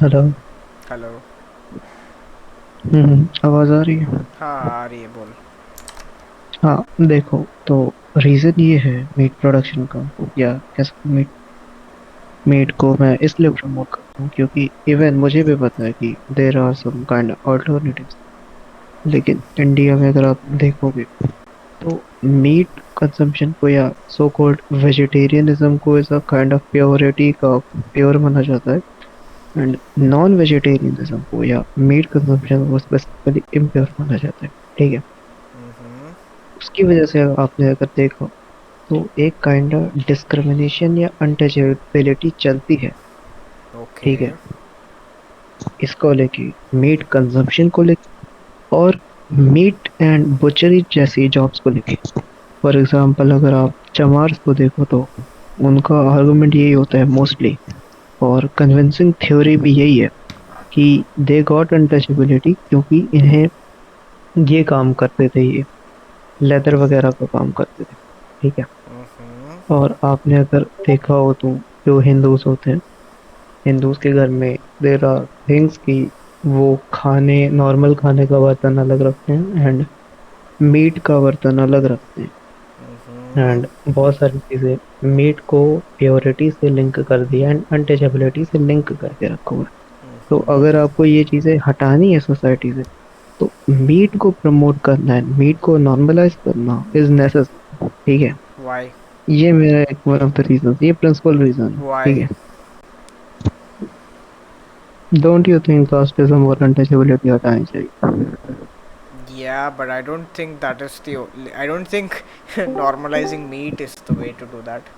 Hello. Hello. आवाज़ आ रही है? हाँ हाँ, आ रही है, बोल। हाँ, देखो तो रीज़न ये है मीट प्रोडक्शन का, या कैसे मीट मीट को मैं इसलिए प्रमोट करता हूँ क्योंकि इवन मुझे भी पता है कि there are some kind of alternatives. लेकिन इंडिया में अगर आप देखोगे तो मीट कंजम्पशन को या सो कॉल्ड वेजिटेरियनिज्म को as a kind of purity का प्योर माना जाता है। एंड नॉन वेजिटेरियनिज्म को या मीट कंजम्पशन को स्पेसिफिकली इम्प्योर माना जाता है। ठीक है। उसकी वजह से आपने अगर देखा तो एक काइंड ऑफ डिस्क्रिमिनेशन या अनटचेबिलिटी चलती है। ओके। ठीक है। इसको लेके मीट कंजम्पशन को लेके और मीट एंड बुचरी जैसी जॉब्स को लेके। फॉर एग्जांपल अगर आप चमार्स को देखो तो उनका आर्गुमेंट यही होता है मोस्टली, और कन्विंसिंग थ्योरी भी यही है कि दे गॉट अनटचेबिलिटी क्योंकि इन्हें ये काम करते थे, ये लेदर वगैरह का काम करते थे। ठीक है। और आपने अगर देखा हो तो जो हिंदूज होते हैं, हिंदूज के घर में देर आर थिंग्स कि वो खाने नॉर्मल खाने का बर्तन अलग रखते हैं एंड मीट का बर्तन अलग रखते हैं। एंड बहुत सारी चीजें मीट को प्योरिटी से लिंक कर दिया एंड अनटचेबिलिटी से लिंक करके रखा हुआ है। तो अगर आपको ये चीजें हटानी है सोसाइटी से तो मीट को प्रमोट करना है, मीट को नॉर्मलाइज करना इज नेसेसरी। ठीक है। वाई? ये मेरा एक वन ऑफ द रीजन, ये प्रिंसिपल रीजन है। ठीक वाई? है। डोंट यू थिंक कास्टिज्म और अनटचेबिलिटी हटानी चाहिए? Yeah, but I don't think that is the. I don't think normalizing meat is the way to do that.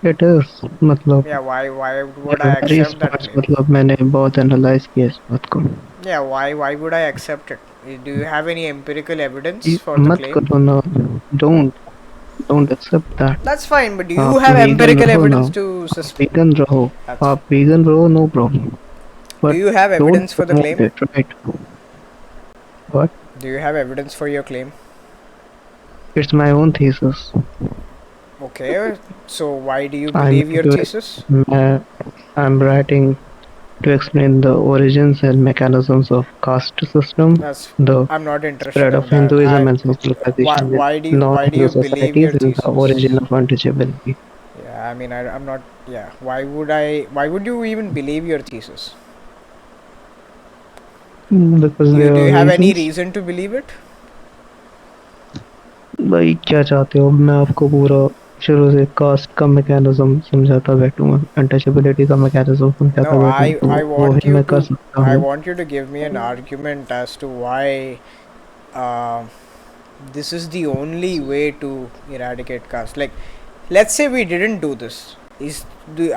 It is, मतलब Yeah, why would in I various accept that parts, claim? मतलब मैंने बहुत analyse किया इस बात को। Yeah, why would I accept it? Do you have any empirical evidence ये for the मत claim? करो ना। Don't don't accept that. That's fine, but do you आप have वीगन empirical रहो ना। evidence to आप वीगन रहो। That's. आप वीगन रहो, no problem. Do but you have don't evidence for the promote claim? It, right? What? Do you have evidence for your claim? It's my own thesis. Okay, so why do you I believe am your to thesis? मैं I am writing to explain the origins and mechanisms of caste system, That's. the I'm not interested spread in of that. Hinduism and socialization with Why do non-Hindu you believe your societies, and the thesis? origin of untouchability. Yeah, I mean, I'm not. Yeah, why would you even believe your thesis? Because Do you there do are you have any reasons. reason to believe it? भाई क्या चाहते हो, मैं आपको पूरा शुरू से cast का मैकेनिज्म समझाता बैठूंगा, अनटचेबिलिटी का मैकेनिज्म समझाता No, बैठूं तो I वो want भी you मैं कर to. सकता I हूँ। want you to give me an argument as to why uh, this is the only way to eradicate caste. Like, let's say we didn't do this.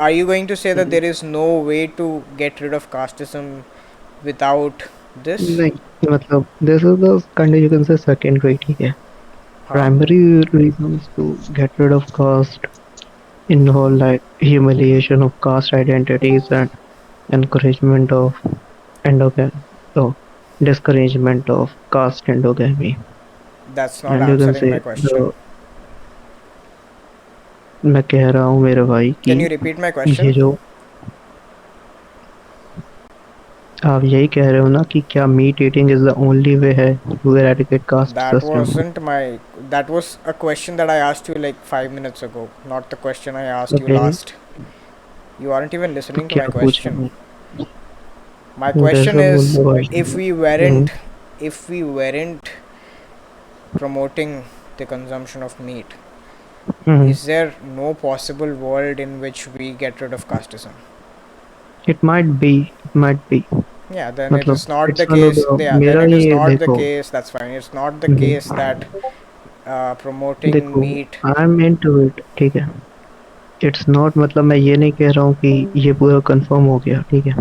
Are you going to say that there is no way to get rid of casteism without this? नहीं, मतलब this is the kind you can say secondary. ठीक है। Huh? Primary reasons to get rid of caste involve like humiliation of caste identities and encouragement of endogamy, so discouragement of caste endogamy. That's not And you can answering my say question. the, मैं कह रहा हूँ मेरे भाई कि Can you repeat my ये question? जो आप यही कह रहे हो ना कि क्या meat eating is the only way है to eradicate caste That system? wasn't my. That was a question that I asked you like 5 minutes ago, not the question I asked you okay. last. You aren't even तो listening to my क्या पूछा question. मैं? My question जैसा बोल is, दो भाई। if we weren't, if we weren't promoting the consumption of meat, is there no possible world in which we get rid of casteism? It might be, it might be. Yeah, then it मतलब is not it's the one of case. The Yeah, then मेरा it is ये not the देखो। case. That's fine. It's not the case hmm, that promoting देखो, meat. I am into it. ठीक है। It's not, मतलब मैं ये नहीं कह रहा हूँ कि ये पूरा कंफर्म हो गया। ठीक है।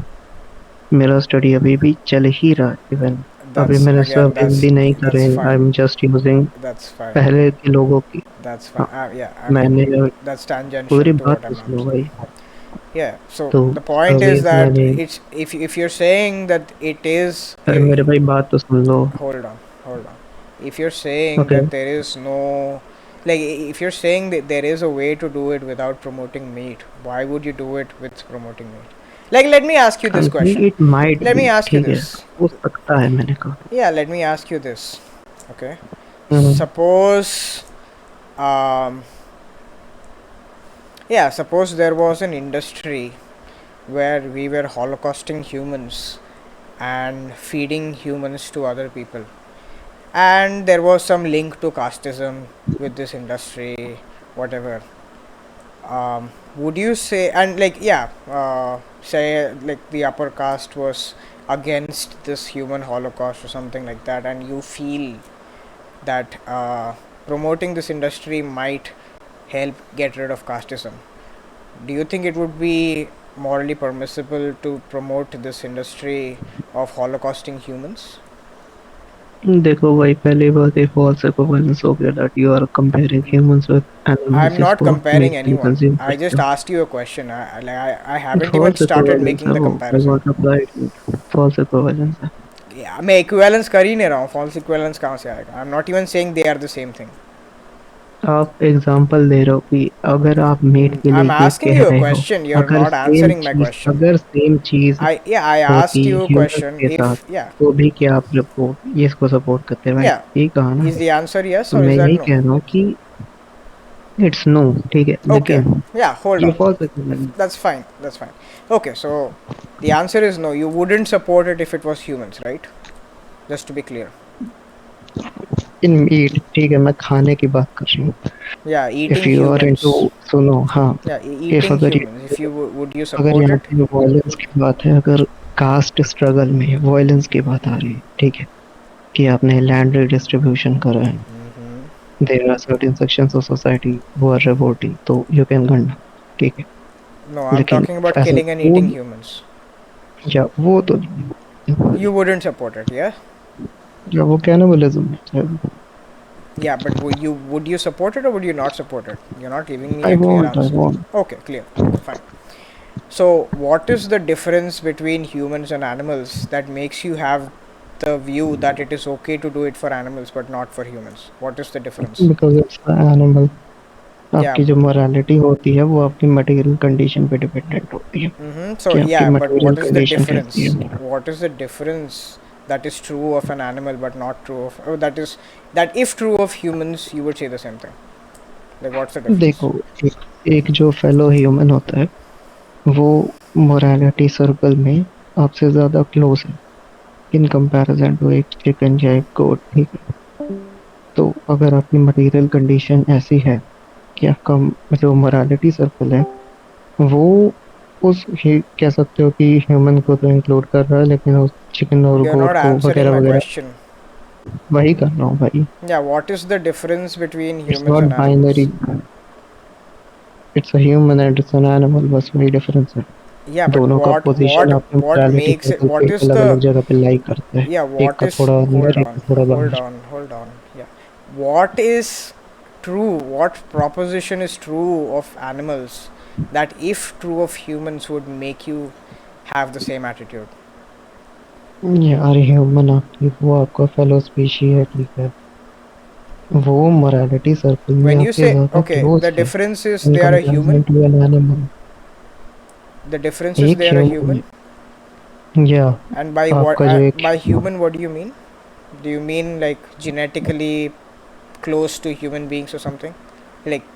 मेरा स्टडी अभी भी चल ही रहा है। इवन अभी That's मैंने again. सर्वेस भी नहीं करे, That's I fine. Am just using That's fine. पहले के लोगों की। That's fine. हाँ, Yeah, I mean, मैंने that's tangential पूरी to बात what तो I'm सुनो asking. भाई। Yeah. So तो the point is Sarves that मैंने, it's if you're saying that it is अरे a, मेरे भाई बात तो सुन लो। hold on, hold on. If you're saying okay. that there is no, like, if you're saying that there is a way to do it without promoting meat, why would you do it with promoting meat? Like, let me ask you this I'm saying question. it might Let me be, ask you ठीक है, this. हो सकता है मैंने कहा. Yeah, let me ask you this. Okay. Hmm. Suppose, um, yeah, suppose there was an industry where we were holocausting humans and feeding humans to other people, and there was some link to casteism with this industry, whatever. Would you say, and like, yeah, say like the upper caste was against this human holocaust or something like that, and you feel that promoting this industry might help get rid of casteism? Do you think it would be morally permissible to promote this industry of holocausting humans? देखो भाई, पहली बात ये false equivalence हो गया that you are comparing humans with animals I'm not जिसको आप comparing meat नहीं anyone. कंज्यूम I करते just हो. asked you a question. I haven't even false started equivalence making है the वो, I comparison. Got applied. False equivalence है. Yeah, मैं equivalence कर ही नहीं रहा हूँ. फॉल्स इक्विवेलेंस कहाँ से आएगा? I am not even saying they are the same thing. आप एग्जांपल दे रहे हो कि अगर आप मीट के आई लिए एम ये आस्किंग कह यू अ रहे हो, क्वेश्चन. यू आर अगर नॉट सेम आंसरिंग माई चीज क्वेश्चन. अगर सेम चीज I होती asked you a humans question. के साथ, If yeah, तो भी क्या आप रिपोर्ट ये इसको सपोर्ट करते हैं, राइट? yeah, यही कहा ना. is the answer yes तो or मैं is that यही no? कह रहा हूँ कि इट्स नो, ठीक है, Okay, लेकिन yeah, hold ये on. False equivalence. That's fine. That's fine. Okay, so the answer is no. You wouldn't support it if it was humans, right? Just to be clear. इन meat, ठीक है, मैं खाने की बात कर रही हूँ. Yeah, if eating you are into, humans. सुनो, हाँ. Yeah, इफ eating अगर humans. ये, If you would you अगर support यहाँ it? पे वायलेंस की बात है, अगर कास्ट स्ट्रगल में वायलेंस की बात आ रही है, ठीक है, कि आपने लैंड रिडिस्ट्रीब्यूशन करा है, there are certain sections of society who are revolting, तो यू कैन गन, ठीक है. No, I'm लेकिन talking about ऐसा killing and eating food, humans. या वो तो, You wouldn't support it, yeah? या वो कैनिबलिज्म है. Yeah, but would you support it or would you not support it? You're not giving me I a clear want, I answer. Want. Okay, clear. Okay, fine. So, what is the difference between humans and animals that makes you have the view that it is okay to do it for animals but not for humans? What is the difference? Because it's animal. Yeah. आपकी जो morality होती है वो आपकी material condition पे dependent होती है, So कि आपकी yeah, but material what is the condition कैसी difference? है. What is the difference that is true of an animal but not true of, or that is, that if true of humans you would say the same thing? Like, what's the difference? देखो, एक, एक जो fellow human होता है वो morality circle में आपसे ज्यादा क्लोज है इन कंपैरिजन टू एक चिकन या एक गोट, ठीक है. तो अगर आपकी मटेरियल कंडीशन ऐसी है कि आपका जो मोरालिटी सर्कल है वो उस ही कह सकते हो कि ह्यूमन को तो इंक्लूड कर रहा है, लेकिन उस चिकन और You're गोट not को answering वगैरह my वगैरह. question. वही कर रहा हूँ भाई. Yeah, what is the difference between it's humans not and binary, animals? It's a human and it's an animal, बस वही डिफरेंस है. Yeah, but दोनों का what पोजीशन what आपके what morality makes it? Circle What पे is अलग the, अलग जगह पे लाई करता है. yeah, एक what का is, थोड़ा hold अंदर, एक on, का थोड़ा hold बाहर. on, hold on. Yeah, what is true? What proposition is true of animals that if true of humans would make you have the same attitude? यार human आपकी वो आपका फेलो स्पीशी है, ठीक है, वो मोरालिटी सर्कल में When you आपके say, ज्यादा okay, क्लोज the है difference is in they are a human. Comparison to an animal. The difference is एक they are a human human. है, या And by what, आपका जो एक, by human, what do you mean? Do you mean like genetically close to human beings or something? Like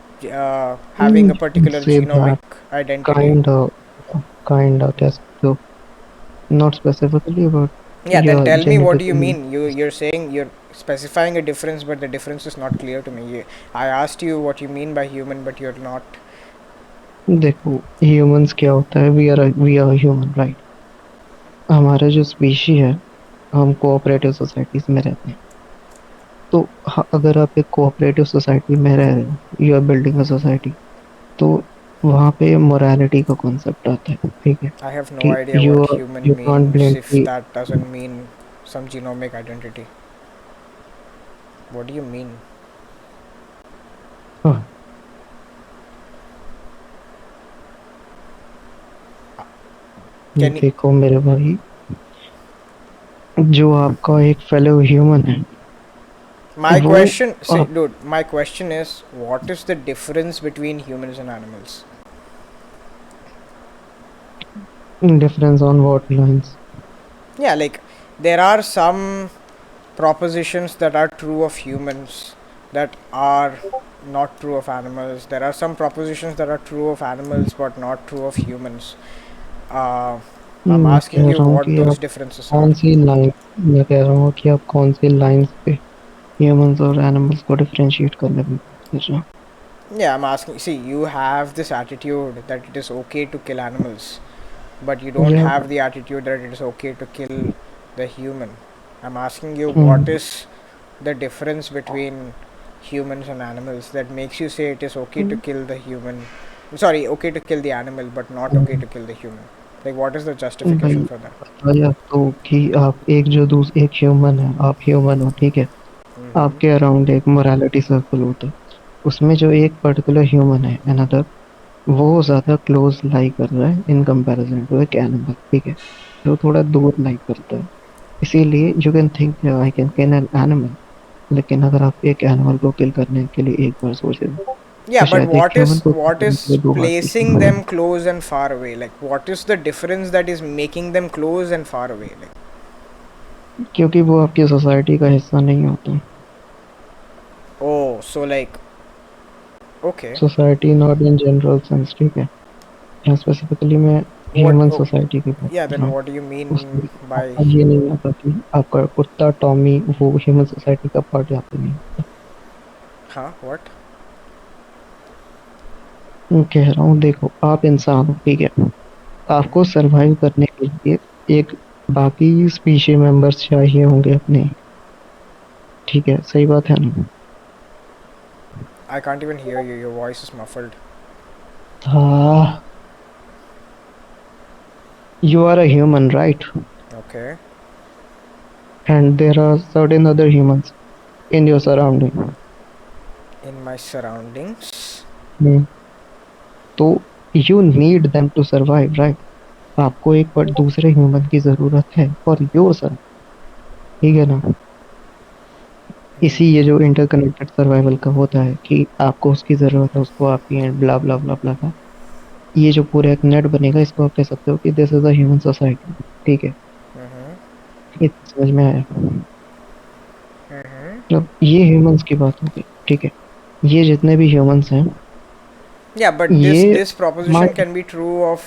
having a particular से genomic that identity? Kind kind कह सकते हो, not specifically but Yeah, then या tell me what do you genetically. mean? You're saying you're specifying a difference, but the difference is not clear to me. I asked you what you mean by human, but you're not. देखो, humans क्या होता है, we are human, right. हमारा जो species है, हम cooperative societies में रहते हैं. तो अगर आप एक कोऑपरेटिव सोसाइटी में रह रहे हो, you are building a society, तो वहाँ पे मोरालिटी का कॉन्सेप्ट आता है, ठीक है, I have no कि idea what you human can't means if ब्लेंडली. that doesn't mean some genomic identity. What do you mean? हाँ, Can you, देखो मेरे भाई, जो आपका एक फेलो ह्यूमन है my वो question, say, आप, dude, my question is what is the difference between humans and animals? Difference on what lines? Yeah, like there are some propositions that are true of humans that are not true of animals. There are some propositions that are true of animals but not true of humans. uh, I'm मैं asking कह you रहा हूँ what कि those आप differences are. कौन सी line मैं कह रहा हूँ कि आप कौन सी लाइंस पे ह्यूमंस और एनिमल्स को डिफरेंशिएट करने की बात कर रहे हो? Yeah, I'm asking. See, you have this attitude that it is okay to kill animals, but you don't या have the attitude that it is okay to kill the human. I'm asking you what hmm, is the difference between humans and animals that makes you say it is okay to kill the human. Sorry, okay to kill the animal, but not okay to kill the human. Like, what is the भाई justification for that? बताया तो कि आप एक human है, आप human हो, ठीक है। Mm-hmm. आपके अराउंड एक मोरालिटी सर्कल होता है, उसमें जो एक पर्टिकुलर ह्यूमन है अनदर, वो ज्यादा क्लोज लाई कर रहा है इन कंपैरिजन टू एक एनिमल, ठीक है, जो थोड़ा दूर लाई करता है। इसीलिए you can think I can kill an animal, लेकिन अगर आप एक एनिमल को किल करने के लिए एक बार सोचे Yeah, तो but शायद एक ह्यूमन को किल what करने के is लिए दो बार placing सोचे। them close and far away? Like, what is the difference that is making them close and far away? Like, क्योंकि वो आपकी सोसाइटी का हिस्सा नहीं होता। oh, so like, okay, society not in general sense, ठीक है, यहाँ स्पेसिफिकली मैं what? ह्यूमन Oh, सोसाइटी की बात yeah. कर रहा Then हूँ। what do you उसमें mean by? आपका ये नहीं आता कि आपका कुत्ता टॉमी वो ह्यूमन सोसाइटी का पार्ट यहाँ पे नहीं होता। Huh? What? मैं कह रहा हूँ देखो, आप इंसान हो, ठीक है, आपको Mm-hmm. सरवाइव करने के लिए एक बाकी स्पीशी मेंबर्स चाहिए होंगे अपने, ठीक है, सही बात है ना? I can't even hear you. Your voice is muffled. हाँ, you are a human, right? Okay. And there are certain other humans in your surrounding. In my surroundings. हम्म, तो you need them to survive, right? आपको एक बार दूसरे human की जरूरत है for your survival, ठीक है ना? इसी ये जो इंटरकनेक्टेड सर्वाइवल का होता है कि आपको उसकी जरूरत है, उसको आपकी, एंड ब्ला ब्ला ब्ला ब्ला ब्ला, ये जो पूरा एक नेट बनेगा, इसको आप कह सकते हो कि this is a human society, ठीक है। Mm-hmm. ये समझ में आया? Mm-hmm. मतलब ये ह्यूमंस की बात हो गई, ठीक है, ये जितने भी ह्यूमंस हैं, Yeah, but this ये this proposition हमारे, can be true of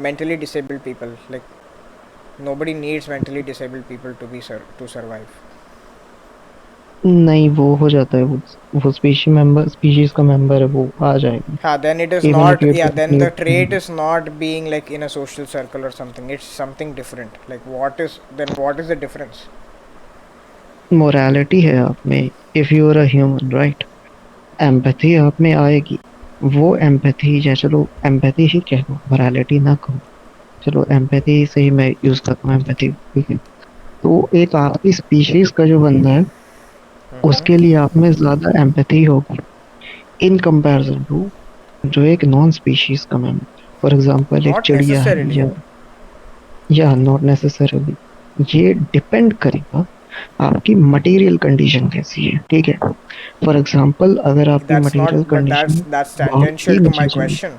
mentally disabled people. Like, nobody needs mentally disabled people to to survive. नहीं वो हो जाता है, वो स्पीशीज का मेंबर है, वो आ जाएगा। Yeah, then it is even if not. You Yeah, don't then the trait need is not being like in a social circle or something. It's something different. Like, what is then? What is the difference? Morality है आप में, if you are a human, right, empathy आप में आएगी। वो empathy, या चलो empathy ही कह लो, मोरालिटी ना कहो, चलो एम्पैथी से ही मैं यूज करता हूँ एम्पैथी, ठीक है। तो एक आपकी स्पीशीज का जो बंदा है, उसके Mm-hmm. लिए आप में ज्यादा एम्पैथी होगी इन कंपैरिजन टू जो एक नॉन स्पीशीज का मेंबर है। फॉर एग्जांपल एक Not चिड़िया है, necessarily. या नॉट नेसेसरली, ये डिपेंड करेगा आपकी मटेरियल कंडीशन कैसी है, ठीक है। फॉर एग्जांपल अगर आपकी That's material not. But condition that's बहुत tangential ही to my नीचे चली, question.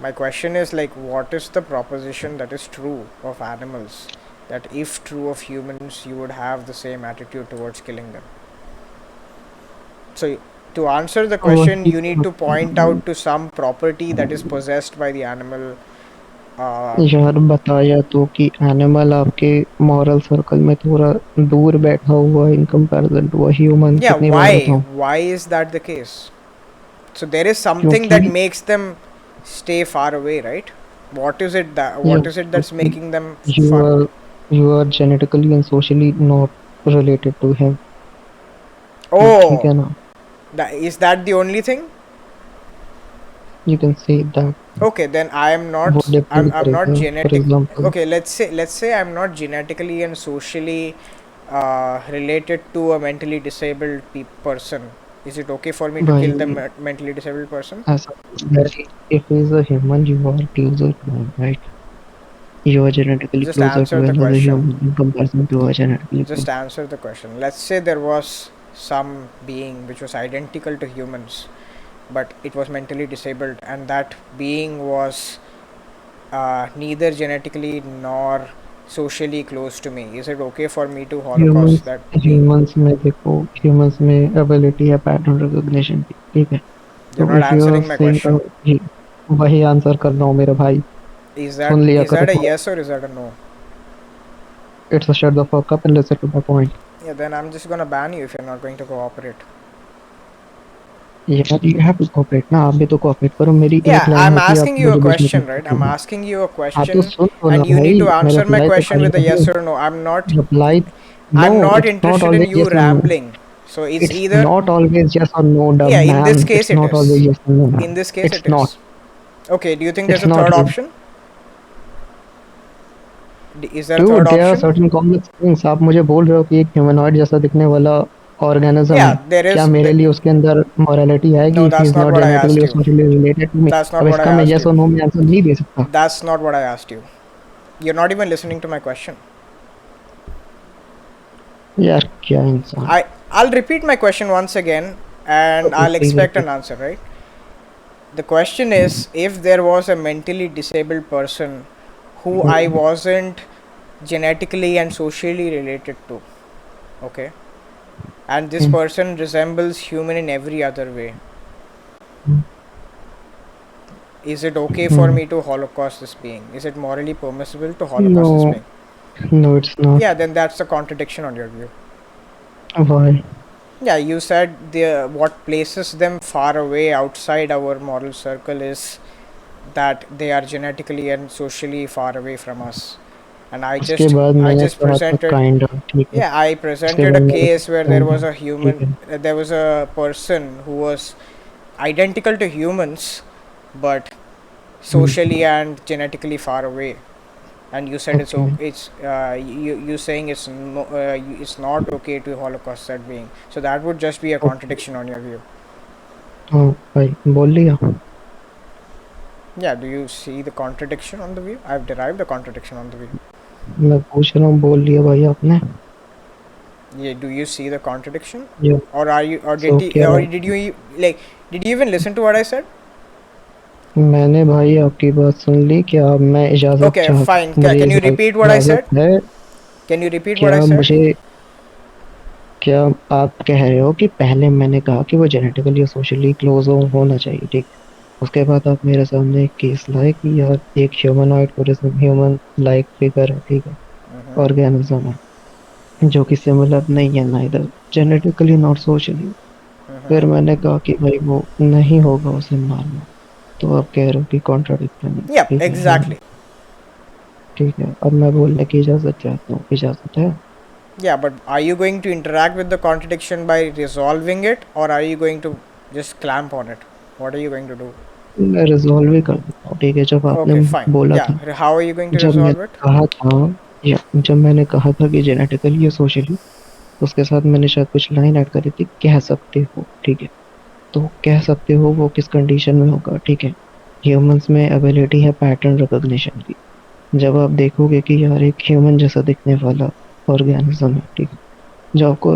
My question is like, what is the proposition that is true of animals? That if true of humans, you would have the same attitude towards killing them. So, to answer the question, वही you need to point out to some property that is possessed by the animal. Uh, यार बताया तो कि animal आपके moral circle में थोड़ा दूर बैठा हुआ in comparison to a human, yeah, कितनी बार why? बताऊं? Why is that the case? So there is something क्योंकि that makes them stay far away, right? What is it that? या What is it that's क्योंकि making them you far away? Are you are genetically and socially not related to him, ठीक Oh, है ना? is that the only thing? You can say that. Okay, then I am वो not. Depend I'm not करेगा, for genetic. Example, Okay, let's say I'm not genetically and socially related to a mentally disabled person. Is it okay for me to kill the भाई mentally disabled person? ऐसा है कि if is a human you are closer to him, right? You are genetically Just closer answer to the another question. human in comparison to a genetically Just close. answer the question. Let's say there was some being which was identical to humans, but it was mentally disabled, and that being was neither genetically nor socially close to me. Is it okay for me to holocaust humans that being? Humans में देखो, humans में ability है pattern recognition की, ठीक है। You're तो not if you are answering my saying, question. वही answer कर रहा हूँ मेरे भाई, Is that सुन लिया is करो that a थोड़ा। yes or is that a no? It's a shut the fuck up and listen to the point. Yeah, then I'm just gonna ban you if you're not going to cooperate. यार you have to cooperate ना, आप भी तो cooperate करो, मेरी एक Yeah, line I'm होती है, आप asking you a मुझे बीच में question, right? काटते I'm हो। asking you a आप तो question, सुन लो ना and you need भाई, to मैं answer my रिप्लाई तो question खाली with a कर दूँ। yes or no. I'm not. Reply, no, I'm not it's not interested in always you yes और no. rambling. So it's it's either. Not always yes और no dumb Yeah, in this man, case it's it not is. Always yes और no In man. this case it's it not, is. Okay, do you think there's it's a not third you. option? Is there a Dude, third there are option? certain complex things। आप मुझे बोल रहे हो कि एक humanoid जैसा दिखने वाला ऑर्गेनिज्म है, Yeah, there क्या is. मेरे लिए उसके अंदर मॉरलिटी आएगी No, if he that's is not not what I genetically asked और you. Socially related to me? That's not अब what I इसका मैं asked यस you. और नो में आंसर नहीं दे सकता। That's not what I asked you. You're not even listening to my question. यार क्या इंसान। I'll repeat my question once again, and okay I'll please expect an repeat. answer, right? The question is, if there was a mentally disabled person who I wasn't genetically and socially related to, okay, and this person resembles human in every other way, is it okay for me to holocaust this being? Is it morally permissible to no, holocaust this being? No it's not. Yeah, then that's a contradiction on your view. Why? Yeah, you said what places them far away outside our moral circle is that they are genetically and socially far away from us. And उसके बाद I मैंने just कहा था presented, kind of, ठीक है। yeah, I उसके presented a बाद मैंने case where कहा there kind was of, a ठीक human, है। there was a person who was identical to humans, but socially and genetically far away. And you said okay. it's you saying it's not okay to holocaust that being. So that would just be a contradiction on your view. हाँ भाई बोल लिया। Yeah, do you see the contradiction on the view? I've derived the contradiction on the view. मैं पूछ रहा हूँ, बोल लिया भाई आपने। Yeah, do you see the contradiction? ये Or are you सो क्या, or did you like did you even listen to what I said? मैंने भाई आपकी बात सुन ली। क्या मैं इजाज़त Okay, चाहता, fine. मुझे Can you repeat what I इजाज़त said? है? Can you repeat what I क्या said? मुझे, क्या आप कह रहे हो कि पहले मैंने कहा कि वो जेनेटिकली और सोशली क्लोज होना चाहिए, ठीक है। उसके बाद आप मेरे सामने एक केस लाए कि यार एक ह्यूमनॉइड ह्यूमन लाइक फिगर है, ठीक है, ऑर्गेनिज्म है जो कि सिमिलर नहीं है, नाइदर जेनेटिकली नॉट सोशली। फिर मैंने कहा कि भाई वो नहीं होगा उसे मारना। तो आप कह रहे हो कि कॉन्ट्राडिक्शन है, Yep, ठीक है exactly. ठीक है। अब मैं बोलने की इजाज़त चाहता हूँ, इजाज़त है? Yeah, but are you going to interact with the contradiction by resolving it, or are you going to just clamp on it? What are you going to do? मैं रिजॉल्व ही कर देता हूँ, ठीक है। जब आपने Okay, fine. बोला था, Yeah, how are you going to जब मैंने resolve it? कहा था, या जब मैंने कहा था कि जेनेटिकली या सोशली, उसके साथ मैंने शायद कुछ लाइन ऐड करी थी, कह सकते हो, ठीक है। तो कह सकते हो वो किस कंडीशन में होगा, ठीक है। ह्यूमंस में एबिलिटी है पैटर्न रिकॉग्निशन की। जब आप देखोगे कि यार एक ह्यूमन जैसा दिखने वाला ऑर्गेनिज्म है, ठीक है, जो आपको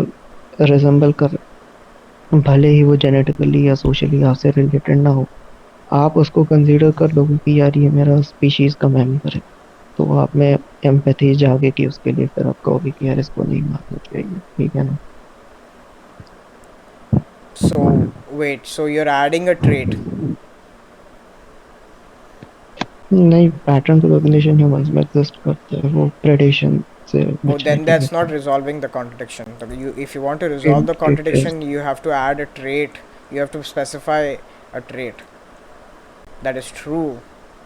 रिजेंबल कर, भले ही वो जेनेटिकली या सोशली आपसे रिलेटेड ना हो, आप उसको कंसीडर कर लोगे कि यार ये मेरा स्पीशीज का मेंबर है। तो आप में एम्पैथी जागेगी उसके लिए, फिर आप कहोगे कि यार इसको नहीं मारना चाहिए, ठीक है ना। So wait, so you're adding a trait. नहीं, पैटर्न रिकॉग्निशन ह्यूमंस में एग्जिस्ट करता है, वो प्रेडेशन से Oh, बचने then के लिए that's not था। resolving the contradiction. If you want to resolve the it is, contradiction, you have to add a trait. You have to specify a trait that is true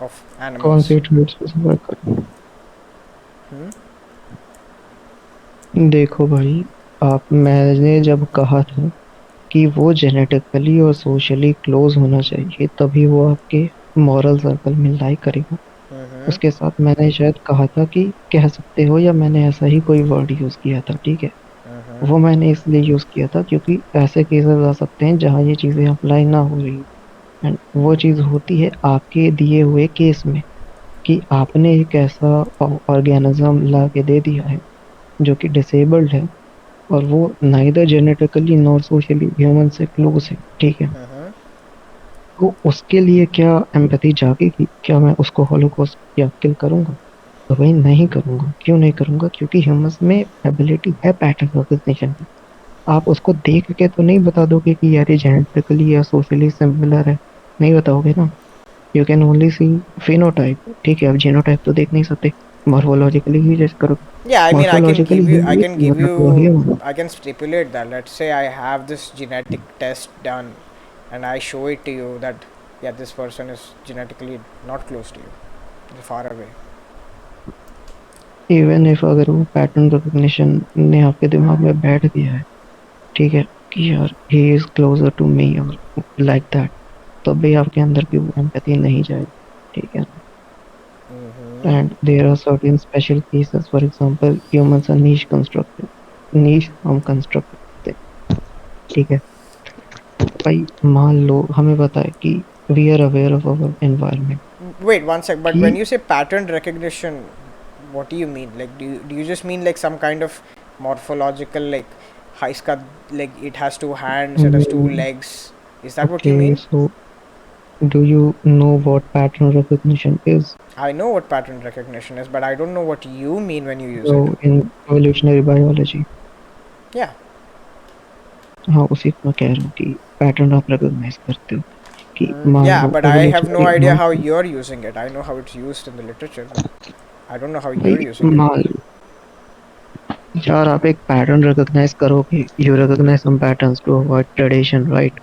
of कौन animals. सी trades पे सफर कर। Hmm? देखो भाई, आप, मैंने जब कहा था कि वो जेनेटिकली और सोशली क्लोज होना चाहिए तभी वो आपके मॉरल सर्कल में लाई करेगा। Mm-hmm. उसके साथ मैंने शायद कहा था कि कह सकते हो, या मैंने ऐसा ही कोई वर्ड यूज किया था, ठीक है। Mm-hmm. वो मैंने इसलिए यूज किया था क्योंकि ऐसे केसेस आ सकते हैं जहाँ ये चीजें अप्लाई ना हो रही, एंड वो चीज होती है आपके दिए हुए केस में कि आपने एक ऐसा ऑर्गेनिज्म ला के दे दिया है जो कि डिसेबल्ड है, और वो neither genetically nor socially human से क्लोज है, ठीक है। Mm-hmm. तो उसके लिए क्या एम्पैथी जागेगी? क्या मैं उसको हॉलोकॉस्ट या किल करूंगा? तो भाई नहीं करूंगा। क्यों नहीं करूंगा? क्योंकि ह्यूमंस में एबिलिटी है पैटर्न रिकॉग्निशन की। आप उसको देख के तो नहीं बता दोगे कि यार ये जेनेटिकली या सोशली सिमिलर है। नहीं बताओगे ना। You can only see phenotype. ठीक है, आप जीनोटाइप तो देख नहीं सकते। मॉर्फोलॉजिकली ही जज करोगे। Yeah, I mean, morphologically he I ये can give मतलब you, human. I can stipulate that. Let's say I have this genetic test done, and I show it to you that, yeah, this person is genetically not close to you, they're far away. Even if अगर वो pattern recognition ने आपके दिमाग में बैठ गया है, ठीक है, कि यार he is closer to me और लाइक दैट, तब भी आपके अंदर की वो एम्पैथी नहीं जाएगी। ठीक है। Mm-hmm. And there are certain special cases, for example humans are niche constructed. Niche हम कंस्ट्रक्ट करते हैं। ठीक है। भाई मान लो हमें पता है कि we are aware of our environment. Wait one sec. But कि when you say pattern recognition, what do you mean? Like, do you just mean like some kind of morphological, like, haiska, like it has two hands, it has two legs? Is that what okay, you mean? So do you know what pattern recognition is? I know what pattern recognition is, but I don't know what you mean when you use So it. in evolutionary biology, Yeah. हाँ उसी को मैं कह रहा हूँ कि pattern आप recognise करते हो। कि मान Yeah, low but I have no evolutionary idea मान how low you're using it. I know how it's used in the literature, but I don't know how भाई you're using it. मान लो यार आप एक पैटर्न रिकॉग्नाइज करोगे, you recognise some patterns to avoid tradition, right?